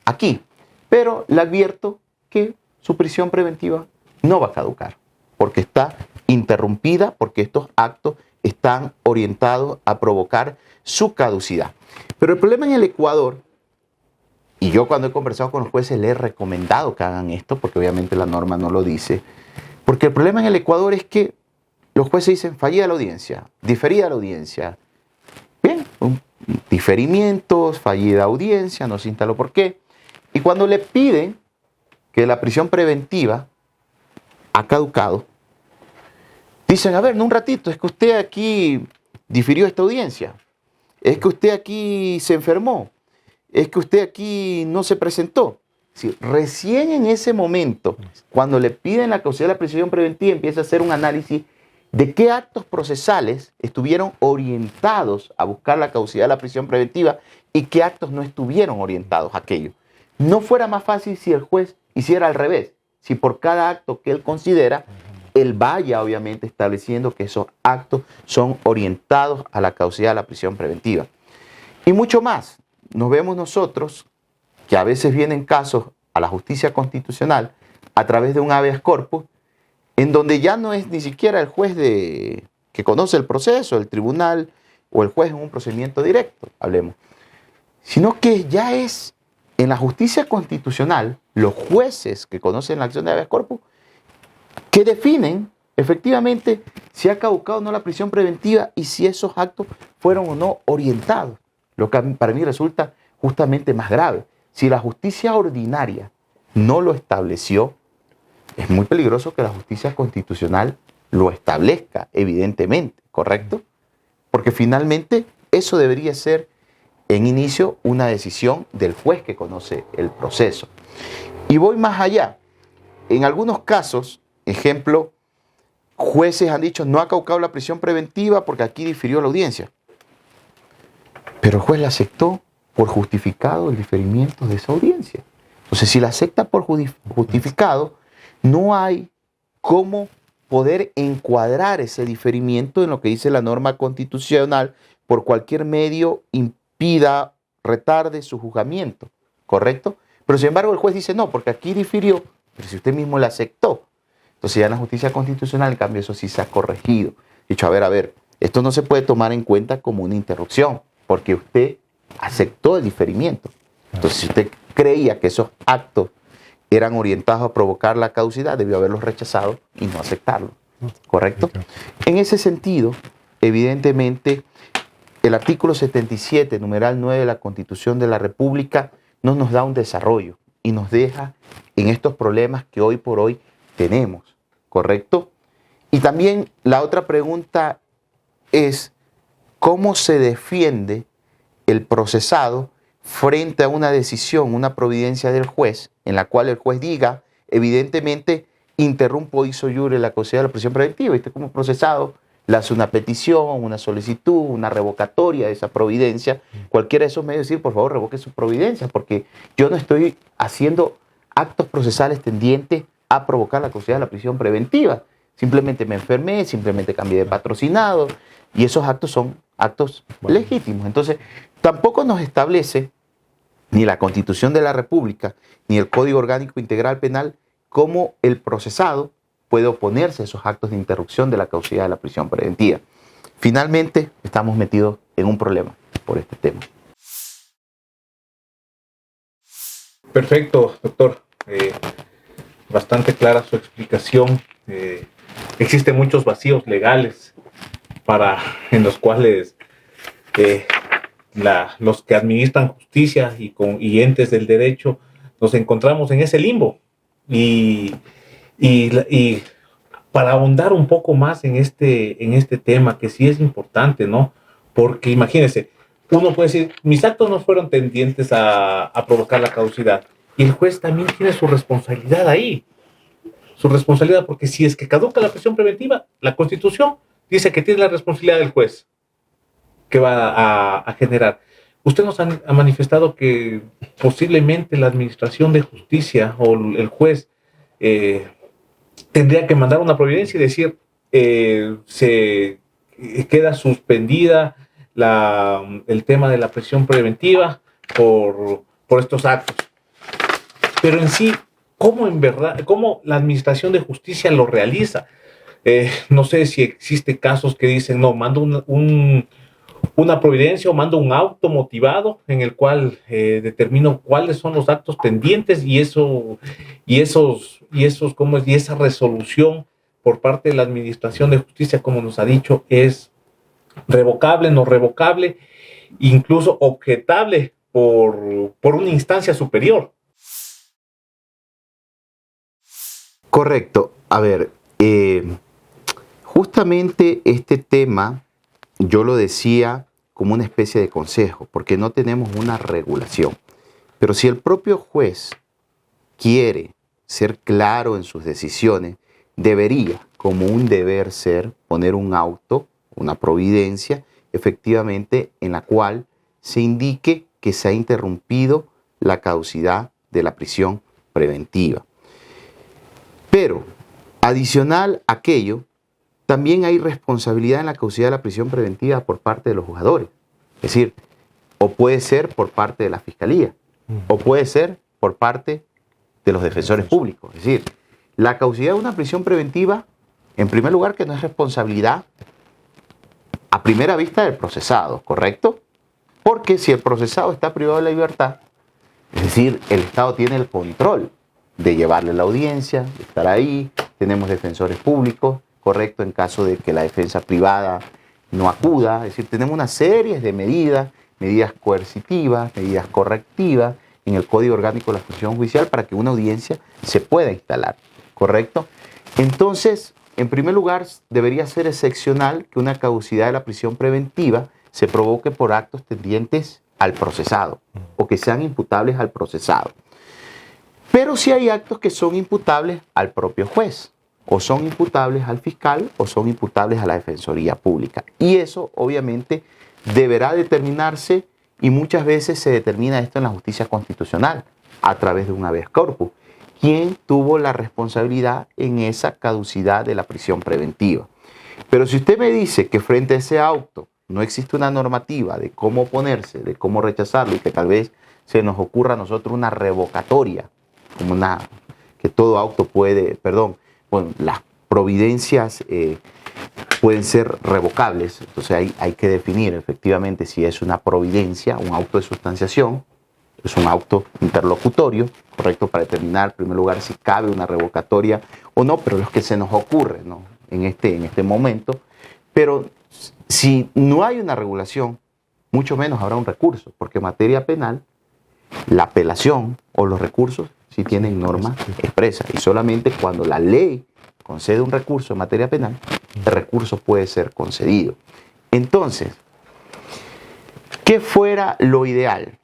aquí. Pero le advierto que su prisión preventiva no va a caducar, porque está interrumpida, porque estos actos están orientados a provocar su caducidad. Pero el problema en el Ecuador, y yo cuando he conversado con los jueces les he recomendado que hagan esto, porque obviamente la norma no lo dice, porque el problema en el Ecuador es que los jueces dicen fallida la audiencia, diferida la audiencia. Bien, diferimientos, fallida audiencia, no se instaló por qué. Y cuando le piden que la prisión preventiva ha caducado, dicen, a ver, no un ratito, es que usted aquí difirió esta audiencia, es que usted aquí se enfermó, es que usted aquí no se presentó. Sí, recién en ese momento, cuando le piden la caducidad de la prisión preventiva, empieza a hacer un análisis de qué actos procesales estuvieron orientados a buscar la caducidad de la prisión preventiva y qué actos no estuvieron orientados a aquello. ¿No fuera más fácil si el juez hiciera al revés? Si por cada acto que él considera, él vaya obviamente estableciendo que esos actos son orientados a la caducidad de la prisión preventiva. Y mucho más, nos vemos nosotros que a veces vienen casos a la justicia constitucional a través de un habeas corpus, en donde ya no es ni siquiera el juez que conoce el proceso, el tribunal o el juez en un procedimiento directo, hablemos, sino que ya es en la justicia constitucional los jueces que conocen la acción de habeas corpus que definen efectivamente si ha caducado o no la prisión preventiva y si esos actos fueron o no orientados, lo que para mí resulta justamente más grave. Si la justicia ordinaria no lo estableció, es muy peligroso que la justicia constitucional lo establezca, evidentemente, ¿correcto? Porque finalmente eso debería ser en inicio una decisión del juez que conoce el proceso. Y voy más allá. En algunos casos, ejemplo, jueces han dicho no ha caducado la prisión preventiva porque aquí difirió la audiencia. Pero el juez la aceptó por justificado el diferimiento de esa audiencia. Entonces, si la acepta por justificado, no hay cómo poder encuadrar ese diferimiento en lo que dice la norma constitucional por cualquier medio impida, retarde su juzgamiento, ¿correcto? Pero sin embargo el juez dice no, porque aquí difirió, pero si usted mismo la aceptó. Entonces ya en la justicia constitucional, en cambio, eso sí se ha corregido. Dicho, a ver, esto no se puede tomar en cuenta como una interrupción, porque usted aceptó el diferimiento. Entonces, si usted creía que esos actos eran orientados a provocar la caducidad, debió haberlos rechazado y no aceptarlo, ¿correcto? En ese sentido, evidentemente, el artículo 77, numeral 9 de la Constitución de la República no nos da un desarrollo y nos deja en estos problemas que hoy por hoy tenemos, ¿correcto? Y también la otra pregunta es, ¿cómo se defiende el procesado frente a una decisión, una providencia del juez, en la cual el juez diga, evidentemente, interrumpo ixo iure la caducidad de la prisión preventiva, y usted como procesado le hace una petición, una solicitud, una revocatoria de esa providencia, cualquiera de esos medios decir, por favor, revoque su providencia, porque yo no estoy haciendo actos procesales tendientes a provocar la caducidad de la prisión preventiva. Simplemente me enfermé, simplemente cambié de patrocinado, y esos actos son actos legítimos. Entonces, tampoco nos establece ni la Constitución de la República, ni el Código Orgánico Integral Penal, cómo el procesado puede oponerse a esos actos de interrupción de la caducidad de la prisión preventiva. Finalmente, estamos metidos en un problema por este tema. Perfecto, doctor. Bastante clara su explicación. Existen muchos vacíos legales en los cuales los que administran justicia y entes del derecho nos encontramos en ese limbo. Y para ahondar un poco más en este tema, que sí es importante, ¿no? Porque imagínense, uno puede decir, mis actos no fueron tendientes a provocar la caducidad. Y el juez también tiene su responsabilidad ahí. Su responsabilidad, porque si es que caduca la prisión preventiva, la Constitución dice que tiene la responsabilidad del juez que va a generar. Usted nos ha manifestado que posiblemente la Administración de Justicia o el juez tendría que mandar una providencia y decir, se queda suspendida el tema de la prisión preventiva por estos actos. Pero en sí, ¿cómo la Administración de Justicia lo realiza? No sé si existe casos que dicen, no, mando una providencia o mando un auto motivado en el cual determino cuáles son los actos pendientes y esa resolución por parte de la Administración de Justicia, como nos ha dicho, es revocable, no revocable, incluso objetable por una instancia superior. Correcto. A ver, justamente este tema yo lo decía como una especie de consejo, porque no tenemos una regulación. Pero si el propio juez quiere ser claro en sus decisiones, debería, como un deber ser, poner un auto, una providencia, efectivamente, en la cual se indique que se ha interrumpido la caducidad de la prisión preventiva. Pero, adicional a aquello, también hay responsabilidad en la caducidad de la prisión preventiva por parte de los juzgadores. Es decir, o puede ser por parte de la Fiscalía, o puede ser por parte de los defensores públicos. Es decir, la caducidad de una prisión preventiva, en primer lugar, que no es responsabilidad a primera vista del procesado, ¿correcto? Porque si el procesado está privado de la libertad, es decir, el Estado tiene el control de llevarle la audiencia, de estar ahí, tenemos defensores públicos, correcto, en caso de que la defensa privada no acuda, es decir, tenemos una serie de medidas coercitivas, medidas correctivas en el Código Orgánico de la Función Judicial para que una audiencia se pueda instalar, correcto. Entonces, en primer lugar, debería ser excepcional que una caducidad de la prisión preventiva se provoque por actos tendientes al procesado o que sean imputables al procesado. Pero si hay actos que son imputables al propio juez, o son imputables al fiscal, o son imputables a la Defensoría Pública. Y eso, obviamente, deberá determinarse, y muchas veces se determina esto en la justicia constitucional, a través de un habeas corpus. ¿Quién tuvo la responsabilidad en esa caducidad de la prisión preventiva? Pero si usted me dice que frente a ese auto no existe una normativa de cómo oponerse, de cómo rechazarlo, y que tal vez se nos ocurra a nosotros una revocatoria, como que todo auto puede, bueno, las providencias pueden ser revocables, entonces hay que definir efectivamente si es una providencia, un auto de sustanciación, es un auto interlocutorio, correcto, para determinar en primer lugar si cabe una revocatoria o no, pero es que se nos ocurre, ¿no? en este momento. Pero si no hay una regulación, mucho menos habrá un recurso, porque en materia penal, la apelación o los recursos sí tienen normas expresas, y solamente cuando la ley concede un recurso en materia penal, el recurso puede ser concedido. Entonces, ¿qué fuera lo ideal?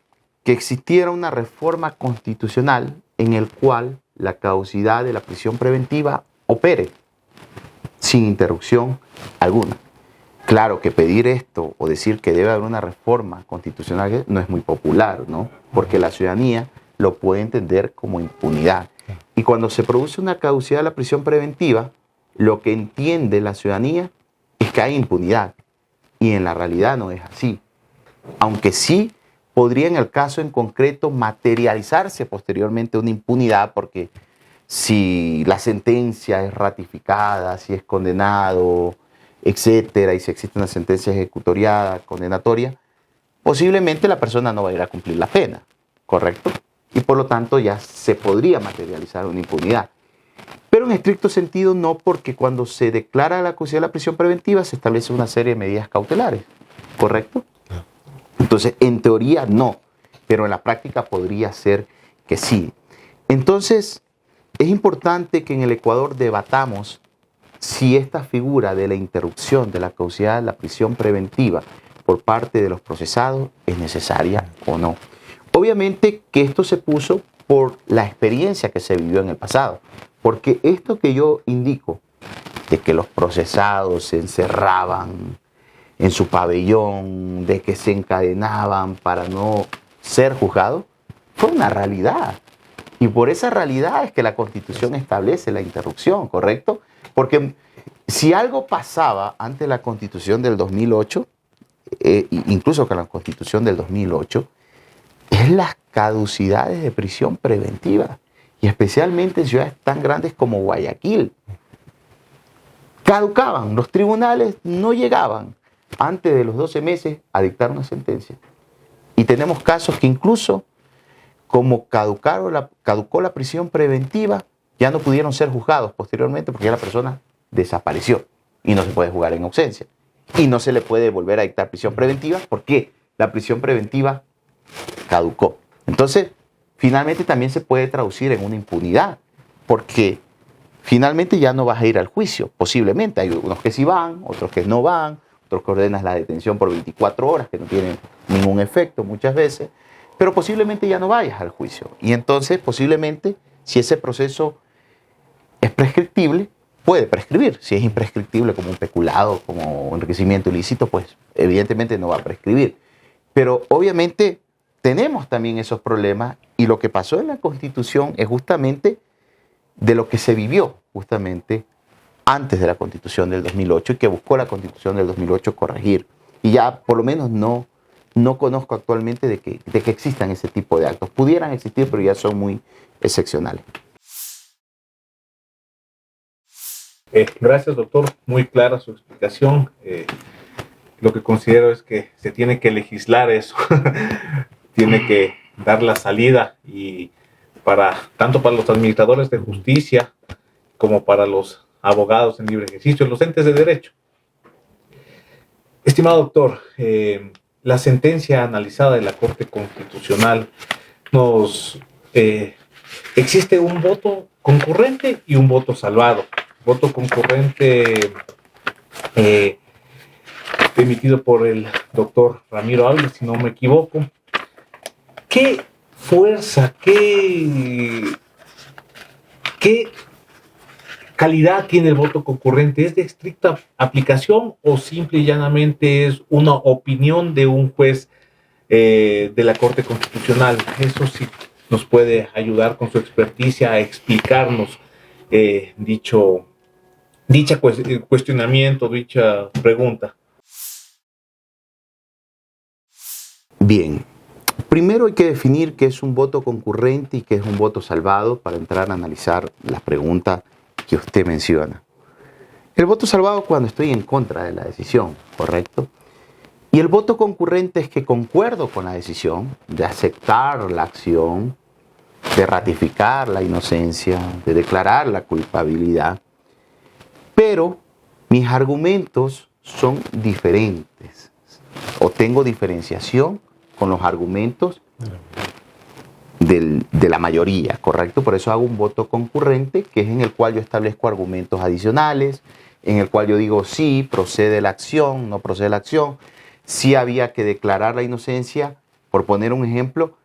Que existiera una reforma constitucional en el cual la caducidad de la prisión preventiva opere sin interrupción alguna. Claro que pedir esto o decir que debe haber una reforma constitucional no es muy popular, ¿no? Porque la ciudadanía lo puede entender como impunidad. Y cuando se produce una caducidad de la prisión preventiva, lo que entiende la ciudadanía es que hay impunidad. Y en la realidad no es así. Aunque sí podría en el caso en concreto materializarse posteriormente una impunidad, porque si la sentencia es ratificada, si es condenado, etcétera, y si existe una sentencia ejecutoriada, condenatoria, posiblemente la persona no va a ir a cumplir la pena, ¿correcto? Y por lo tanto ya se podría materializar una impunidad. Pero en estricto sentido no, porque cuando se declara la acusación de la prisión preventiva se establece una serie de medidas cautelares, ¿correcto? Entonces, en teoría no, pero en la práctica podría ser que sí. Entonces, es importante que en el Ecuador debatamos si esta figura de la interrupción de la caducidad de la prisión preventiva por parte de los procesados es necesaria o no. Obviamente que esto se puso por la experiencia que se vivió en el pasado, porque esto que yo indico, de que los procesados se encerraban en su pabellón, de que se encadenaban para no ser juzgados, fue una realidad. Y por esa realidad es que la Constitución establece la interrupción, ¿correcto? Porque si algo pasaba antes de la Constitución del 2008, incluso con la Constitución del 2008, es las caducidades de prisión preventiva, y especialmente en ciudades tan grandes como Guayaquil. Caducaban, los tribunales no llegaban antes de los 12 meses a dictar una sentencia. Y tenemos casos que incluso, como caducó la prisión preventiva, ya no pudieron ser juzgados posteriormente porque ya la persona desapareció y no se puede juzgar en ausencia. Y no se le puede volver a dictar prisión preventiva porque la prisión preventiva caducó. Entonces, finalmente también se puede traducir en una impunidad, porque finalmente ya no vas a ir al juicio, posiblemente. Hay unos que sí van, otros que no van, otros que ordenas la detención por 24 horas, que no tienen ningún efecto muchas veces, pero posiblemente ya no vayas al juicio. Y entonces, posiblemente, si ese proceso es prescriptible, puede prescribir. Si es imprescriptible, como un peculado, como enriquecimiento ilícito, pues evidentemente no va a prescribir. Pero obviamente tenemos también esos problemas, y lo que pasó en la Constitución es justamente de lo que se vivió justamente antes de la Constitución del 2008 y que buscó la Constitución del 2008 corregir. Y ya por lo menos no conozco actualmente de que existan ese tipo de actos. Pudieran existir, pero ya son muy excepcionales. Gracias, doctor. Muy clara su explicación. Lo que considero es que se tiene que legislar eso. Tiene que dar la salida, y tanto para los administradores de justicia como para los abogados en libre ejercicio, los entes de derecho. Estimado doctor, la sentencia analizada de la Corte Constitucional existe un voto concurrente y un voto salvado. Voto concurrente emitido por el doctor Ramiro Ávila, si no me equivoco. ¿Qué fuerza, qué calidad tiene el voto concurrente? ¿Es de estricta aplicación o simple y llanamente es una opinión de un juez de la Corte Constitucional? Eso sí nos puede ayudar con su experticia a explicarnos dicho cuestionamiento, dicha pregunta. Bien, primero hay que definir qué es un voto concurrente y qué es un voto salvado para entrar a analizar la pregunta que usted menciona. El voto salvado es cuando estoy en contra de la decisión, ¿correcto? Y el voto concurrente es que concuerdo con la decisión de aceptar la acción, de ratificar la inocencia, de declarar la culpabilidad, pero mis argumentos son diferentes, o tengo diferenciación con los argumentos de la mayoría, ¿correcto? Por eso hago un voto concurrente, que es en el cual yo establezco argumentos adicionales, en el cual yo digo sí, procede la acción, no procede la acción, sí había que declarar la inocencia, por poner un ejemplo,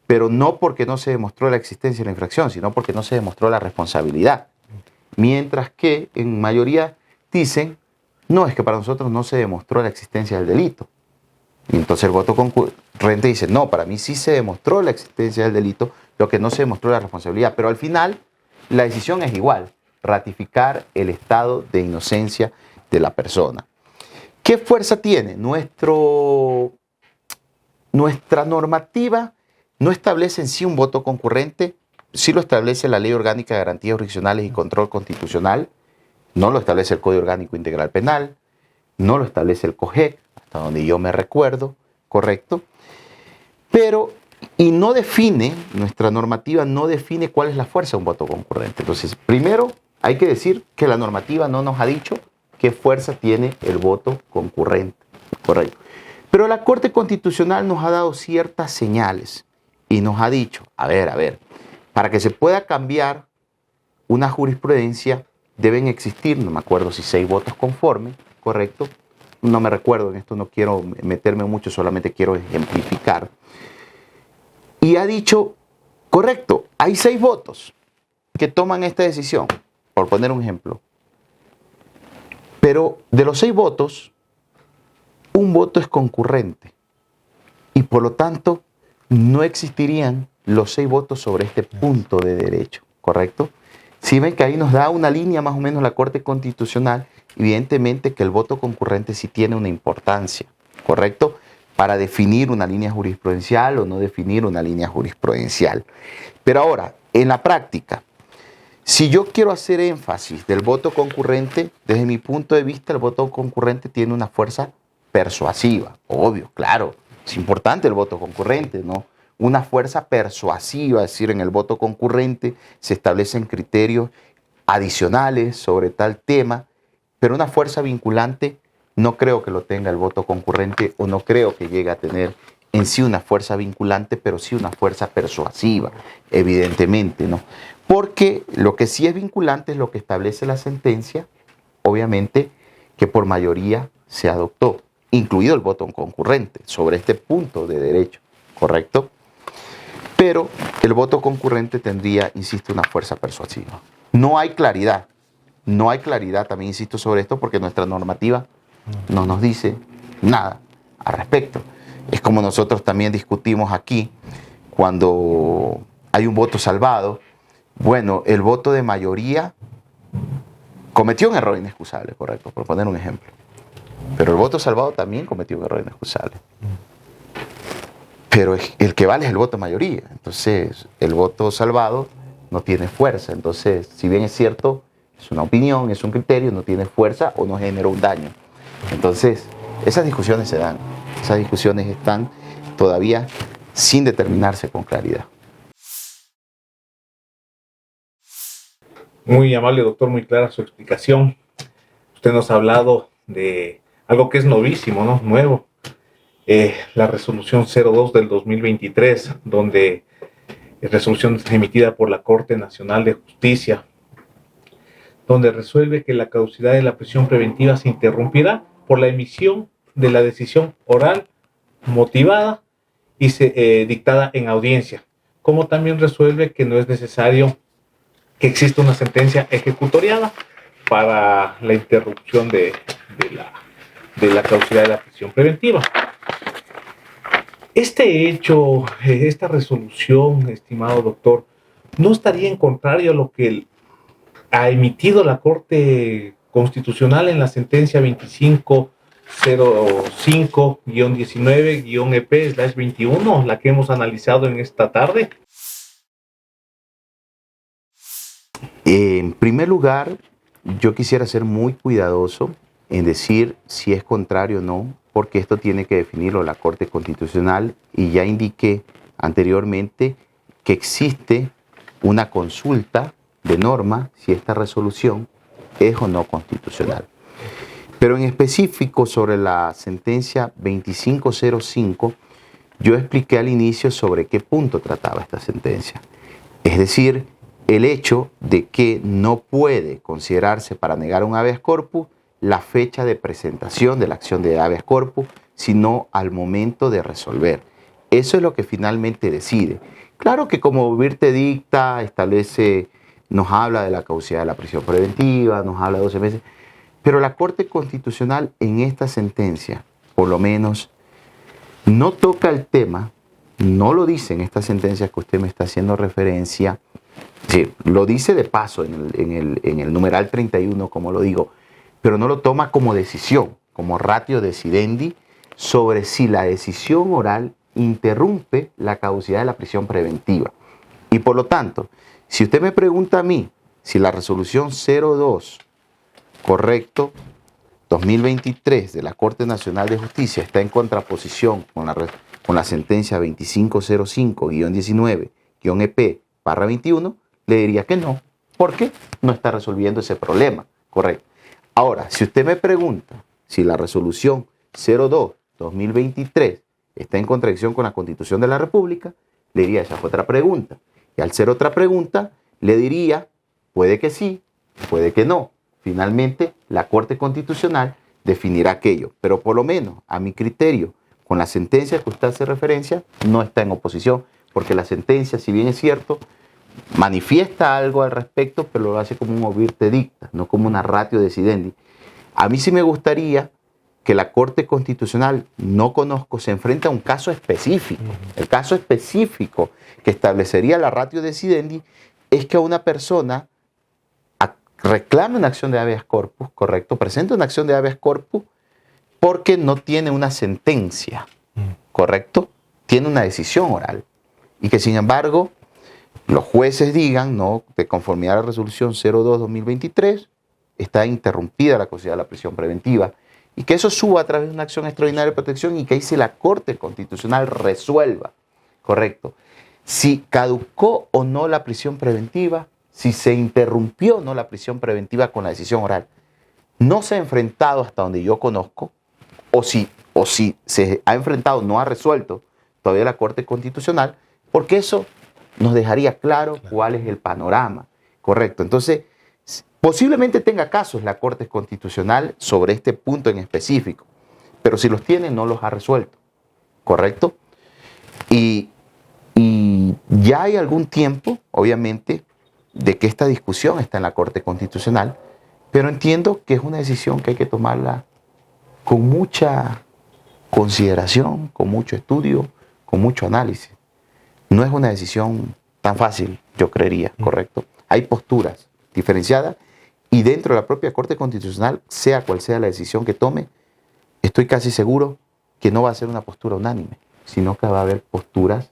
pero no porque no se demostró la existencia de la infracción, sino porque no se demostró la responsabilidad. Mientras que en mayoría dicen No, es que para nosotros no se demostró la existencia del delito. Y entonces el voto concurrente dice, no, para mí sí se demostró la existencia del delito, lo que no se demostró la responsabilidad. Pero al final la decisión es igual, ratificar el estado de inocencia de la persona. ¿Qué fuerza tiene? Nuestra normativa no establece en sí un voto concurrente, sí lo establece la Ley Orgánica de Garantías Jurisdiccionales y Control Constitucional, no lo establece el Código Orgánico Integral Penal, no lo establece el COJEC, hasta donde yo me recuerdo, correcto, pero, y no define, nuestra normativa no define cuál es la fuerza de un voto concurrente. Entonces, primero hay que decir que la normativa no nos ha dicho qué fuerza tiene el voto concurrente, correcto. Pero la Corte Constitucional nos ha dado ciertas señales y nos ha dicho, a ver, para que se pueda cambiar una jurisprudencia deben existir, no me acuerdo si 6 votos conformes, correcto, no me recuerdo, en esto no quiero meterme mucho, solamente quiero ejemplificar. Y ha dicho, correcto, hay 6 votos que toman esta decisión, por poner un ejemplo. Pero de los 6 votos, un voto es concurrente. Y por lo tanto, no existirían los 6 votos sobre este punto de derecho, ¿correcto? Si ven que ahí nos da una línea más o menos la Corte Constitucional, evidentemente que el voto concurrente sí tiene una importancia, ¿correcto? Para definir una línea jurisprudencial o no definir una línea jurisprudencial. Pero ahora, en la práctica, si yo quiero hacer énfasis del voto concurrente, desde mi punto de vista, el voto concurrente tiene una fuerza persuasiva, obvio, claro, es importante el voto concurrente, ¿no? Una fuerza persuasiva, es decir, en el voto concurrente se establecen criterios adicionales sobre tal tema, pero una fuerza vinculante no creo que lo tenga el voto concurrente o no creo que llegue a tener en sí una fuerza vinculante, pero sí una fuerza persuasiva, evidentemente, ¿no? Porque lo que sí es vinculante es lo que establece la sentencia, obviamente, que por mayoría se adoptó, incluido el voto concurrente, sobre este punto de derecho, ¿correcto? Pero el voto concurrente tendría, insisto, una fuerza persuasiva. No hay claridad, también insisto sobre esto, porque nuestra normativa no nos dice nada al respecto. Es como nosotros también discutimos aquí, cuando hay un voto salvado, bueno, el voto de mayoría cometió un error inexcusable, correcto, por poner un ejemplo. Pero el voto salvado también cometió un error inexcusable. Pero el que vale es el voto de mayoría. Entonces, el voto salvado no tiene fuerza. Entonces, si bien es cierto, es una opinión, es un criterio, no tiene fuerza o no generó un daño. Entonces, esas discusiones se dan. Esas discusiones están todavía sin determinarse con claridad. Muy amable, doctor, muy clara su explicación. Usted nos ha hablado de algo que es novísimo, ¿no? Nuevo. La resolución 02 del 2023, donde resolución emitida por la Corte Nacional de Justicia, donde resuelve que la caducidad de la prisión preventiva se interrumpirá por la emisión de la decisión oral motivada y dictada en audiencia, como también resuelve que no es necesario que exista una sentencia ejecutoriada para la interrupción de la caducidad de la prisión preventiva. Este hecho, esta resolución, estimado doctor, ¿no estaría en contrario a lo que ha emitido la Corte Constitucional en la sentencia 2505-19-EP/21, la que hemos analizado en esta tarde? En primer lugar, yo quisiera ser muy cuidadoso en decir si es contrario o no, porque esto tiene que definirlo la Corte Constitucional y ya indiqué anteriormente que existe una consulta de norma si esta resolución es o no constitucional. Pero en específico sobre la sentencia 2505, yo expliqué al inicio sobre qué punto trataba esta sentencia. Es decir, el hecho de que no puede considerarse para negar un habeas corpus la fecha de presentación de la acción de habeas corpus, sino al momento de resolver. Eso es lo que finalmente decide. Claro que como Virte dicta, establece, nos habla de la caducidad de la prisión preventiva, nos habla de 12 meses, Pero la Corte Constitucional en esta sentencia, por lo menos, no toca el tema, no lo dice en esta sentencia que usted me está haciendo referencia, sí, lo dice de paso en el numeral 31, como lo digo, pero no lo toma como decisión, como ratio decidendi, sobre si la decisión oral interrumpe la caducidad de la prisión preventiva. Y por lo tanto, si usted me pregunta a mí si la resolución 02, correcto, 2023 de la Corte Nacional de Justicia está en contraposición con la sentencia 2505-19-EP/21, le diría que no, porque no está resolviendo ese problema, correcto. Ahora, si usted me pregunta si la resolución 02-2023 está en contradicción con la Constitución de la República, le diría, esa fue otra pregunta. Y al ser otra pregunta, le diría, puede que sí, puede que no. Finalmente, la Corte Constitucional definirá aquello. Pero por lo menos, a mi criterio, con la sentencia que usted hace referencia, no está en oposición, porque la sentencia, si bien es cierto, manifiesta algo al respecto, pero lo hace como un obvirte dicta, no como una ratio decidendi. A mí sí me gustaría que la Corte Constitucional, no conozco, se enfrenta a un caso específico. El caso específico que establecería la ratio decidendi es que a una persona reclame una acción de habeas corpus, correcto, presente una acción de habeas corpus porque no tiene una sentencia, correcto, tiene una decisión oral. Y que sin embargo, los jueces digan, no, de conformidad a la resolución 02-2023, está interrumpida la caducidad de la prisión preventiva, y que eso suba a través de una acción extraordinaria de protección y que ahí sí la Corte Constitucional resuelva, correcto, si caducó o no la prisión preventiva, si se interrumpió o no la prisión preventiva con la decisión oral. No se ha enfrentado hasta donde yo conozco, o si se ha enfrentado, no ha resuelto todavía la Corte Constitucional, porque eso nos dejaría claro cuál es el panorama, correcto. Entonces, posiblemente tenga casos la Corte Constitucional sobre este punto en específico, pero si los tiene, no los ha resuelto, correcto. Y ya hay algún tiempo, obviamente, de que esta discusión está en la Corte Constitucional, pero entiendo que es una decisión que hay que tomarla con mucha consideración, con mucho estudio, con mucho análisis. No es una decisión tan fácil, yo creería, ¿correcto? Hay posturas diferenciadas y dentro de la propia Corte Constitucional, sea cual sea la decisión que tome, estoy casi seguro que no va a ser una postura unánime, sino que va a haber posturas,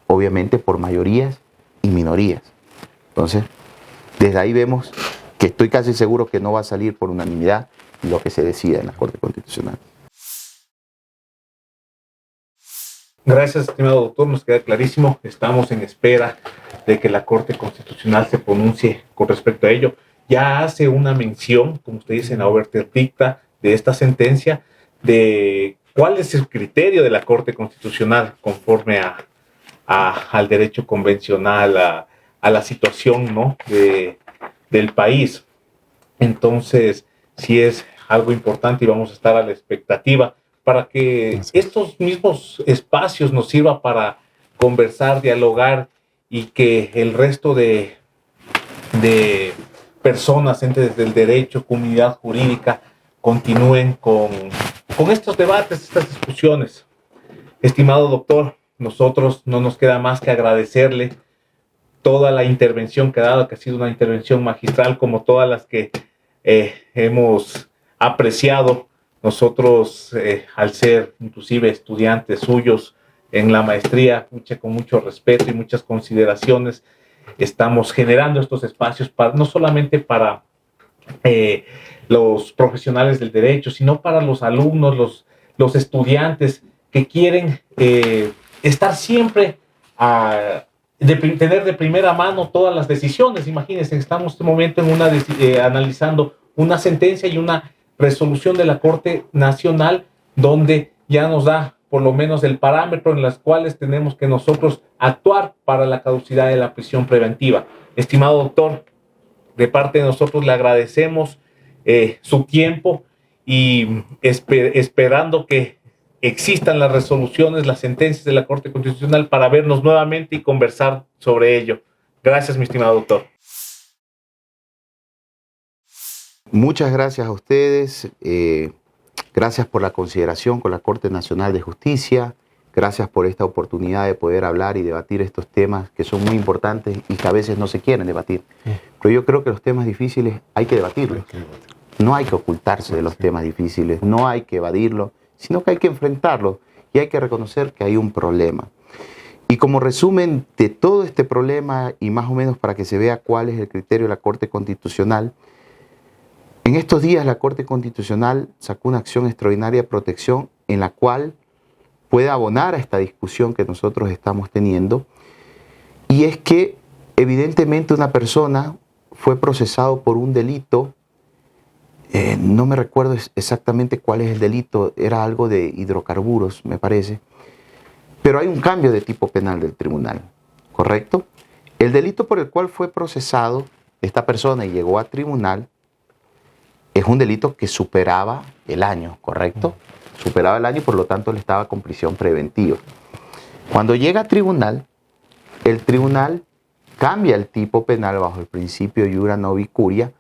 obviamente, por mayorías y minorías. Entonces, desde ahí vemos que estoy casi seguro que no va a salir por unanimidad lo que se decida en la Corte Constitucional. Gracias, estimado doctor, nos queda clarísimo. Estamos en espera de que la Corte Constitucional se pronuncie con respecto a ello. Ya hace una mención, como usted dice, en la obverter dicta de esta sentencia, de cuál es el criterio de la Corte Constitucional conforme al derecho convencional, a la situación, ¿no?, del país. Entonces, sí es algo importante y vamos a estar a la expectativa para que estos mismos espacios nos sirva para conversar, dialogar y que el resto de personas, entes del derecho, comunidad jurídica, continúen con estos debates, estas discusiones. Estimado doctor, nosotros no nos queda más que agradecerle toda la intervención que ha dado, que ha sido una intervención magistral, como todas las que hemos apreciado nosotros, al ser inclusive estudiantes suyos en la maestría, con mucho respeto y muchas consideraciones. Estamos generando estos espacios no solamente para los profesionales del derecho, sino para los alumnos, los estudiantes que quieren estar siempre tener de primera mano todas las decisiones. Imagínense, estamos en este momento analizando una sentencia y una resolución de la Corte Nacional donde ya nos da por lo menos el parámetro en las cuales tenemos que nosotros actuar para la caducidad de la prisión preventiva. Estimado doctor, de parte de nosotros le agradecemos su tiempo y esperando que existan las resoluciones, las sentencias de la Corte Constitucional para vernos nuevamente y conversar sobre ello. Gracias, mi estimado doctor. Muchas gracias a ustedes. Gracias por la consideración con la Corte Nacional de Justicia. Gracias por esta oportunidad de poder hablar y debatir estos temas que son muy importantes y que a veces no se quieren debatir. Pero yo creo que los temas difíciles hay que debatirlos. No hay que ocultarse de los temas difíciles, no hay que evadirlos, sino que hay que enfrentarlos y hay que reconocer que hay un problema. Y como resumen de todo este problema y más o menos para que se vea cuál es el criterio de la Corte Constitucional, en estos días la Corte Constitucional sacó una acción extraordinaria de protección en la cual puede abonar a esta discusión que nosotros estamos teniendo, y es que evidentemente una persona fue procesado por un delito, no me recuerdo exactamente cuál es el delito, era algo de hidrocarburos, me parece, pero hay un cambio de tipo penal del tribunal, ¿correcto? El delito por el cual fue procesado esta persona y llegó a tribunal es un delito que superaba el año, ¿correcto? Superaba el año y por lo tanto él estaba con prisión preventiva. Cuando llega a tribunal, el tribunal cambia el tipo penal bajo el principio iura novi curia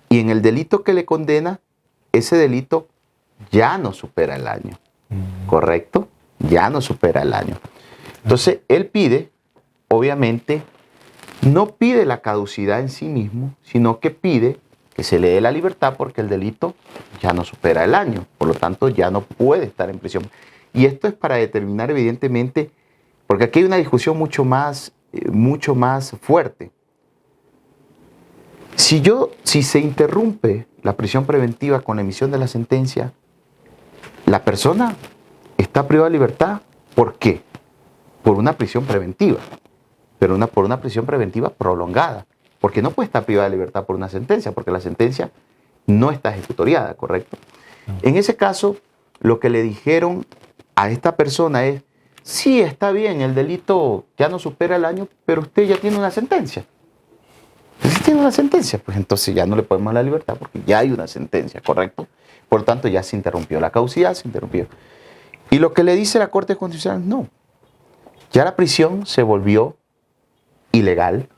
y en el delito que le condena, ese delito ya no supera el año, ¿correcto? Ya no supera el año. Entonces él pide, obviamente, no pide la caducidad en sí mismo, sino que pide que se le dé la libertad porque el delito ya no supera el año, por lo tanto ya no puede estar en prisión. Y esto es para determinar evidentemente, porque aquí hay una discusión mucho más fuerte. Si se interrumpe la prisión preventiva con la emisión de la sentencia, la persona está privada de libertad. ¿Por qué? Por una prisión preventiva, pero por una prisión preventiva prolongada. Porque no puede estar privada de libertad por una sentencia, porque la sentencia no está ejecutoriada, ¿correcto? En ese caso, lo que le dijeron a esta persona es, sí, está bien, el delito ya no supera el año, pero usted ya tiene una sentencia. Si tiene una sentencia, pues entonces ya no le podemos dar la libertad porque ya hay una sentencia, ¿correcto? Por lo tanto, ya se interrumpió la caducidad, se interrumpió. Y lo que le dice la Corte Constitucional, no. Ya la prisión se volvió ilegal,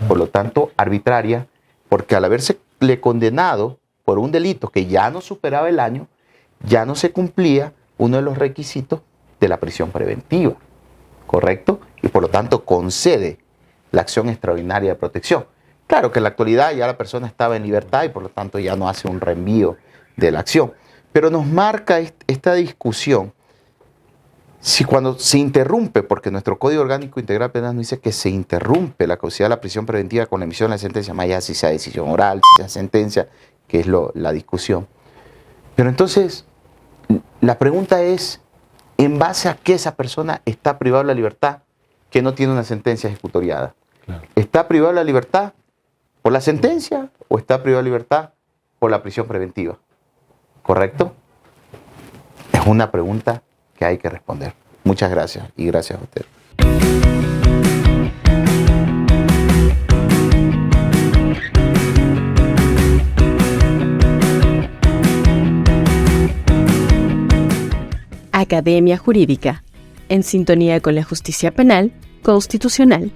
por lo tanto, arbitraria, porque al haberse le condenado por un delito que ya no superaba el año, ya no se cumplía uno de los requisitos de la prisión preventiva, ¿correcto? Y por lo tanto concede la acción extraordinaria de protección. Claro que en la actualidad ya la persona estaba en libertad y por lo tanto ya no hace un reenvío de la acción. Pero nos marca esta discusión. Si cuando se interrumpe, porque nuestro Código Orgánico Integral Penal nos dice que se interrumpe la caducidad de la prisión preventiva con la emisión de la sentencia, más allá si sea decisión oral, si sea sentencia, que es la discusión. Pero entonces, la pregunta es, ¿en base a qué esa persona está privada de la libertad que no tiene una sentencia ejecutoriada? Claro. ¿Está privada de la libertad por la sentencia o está privada de libertad por la prisión preventiva? ¿Correcto? Es una pregunta que hay que responder. Muchas gracias y gracias a usted. Academia Jurídica, en sintonía con la justicia penal constitucional.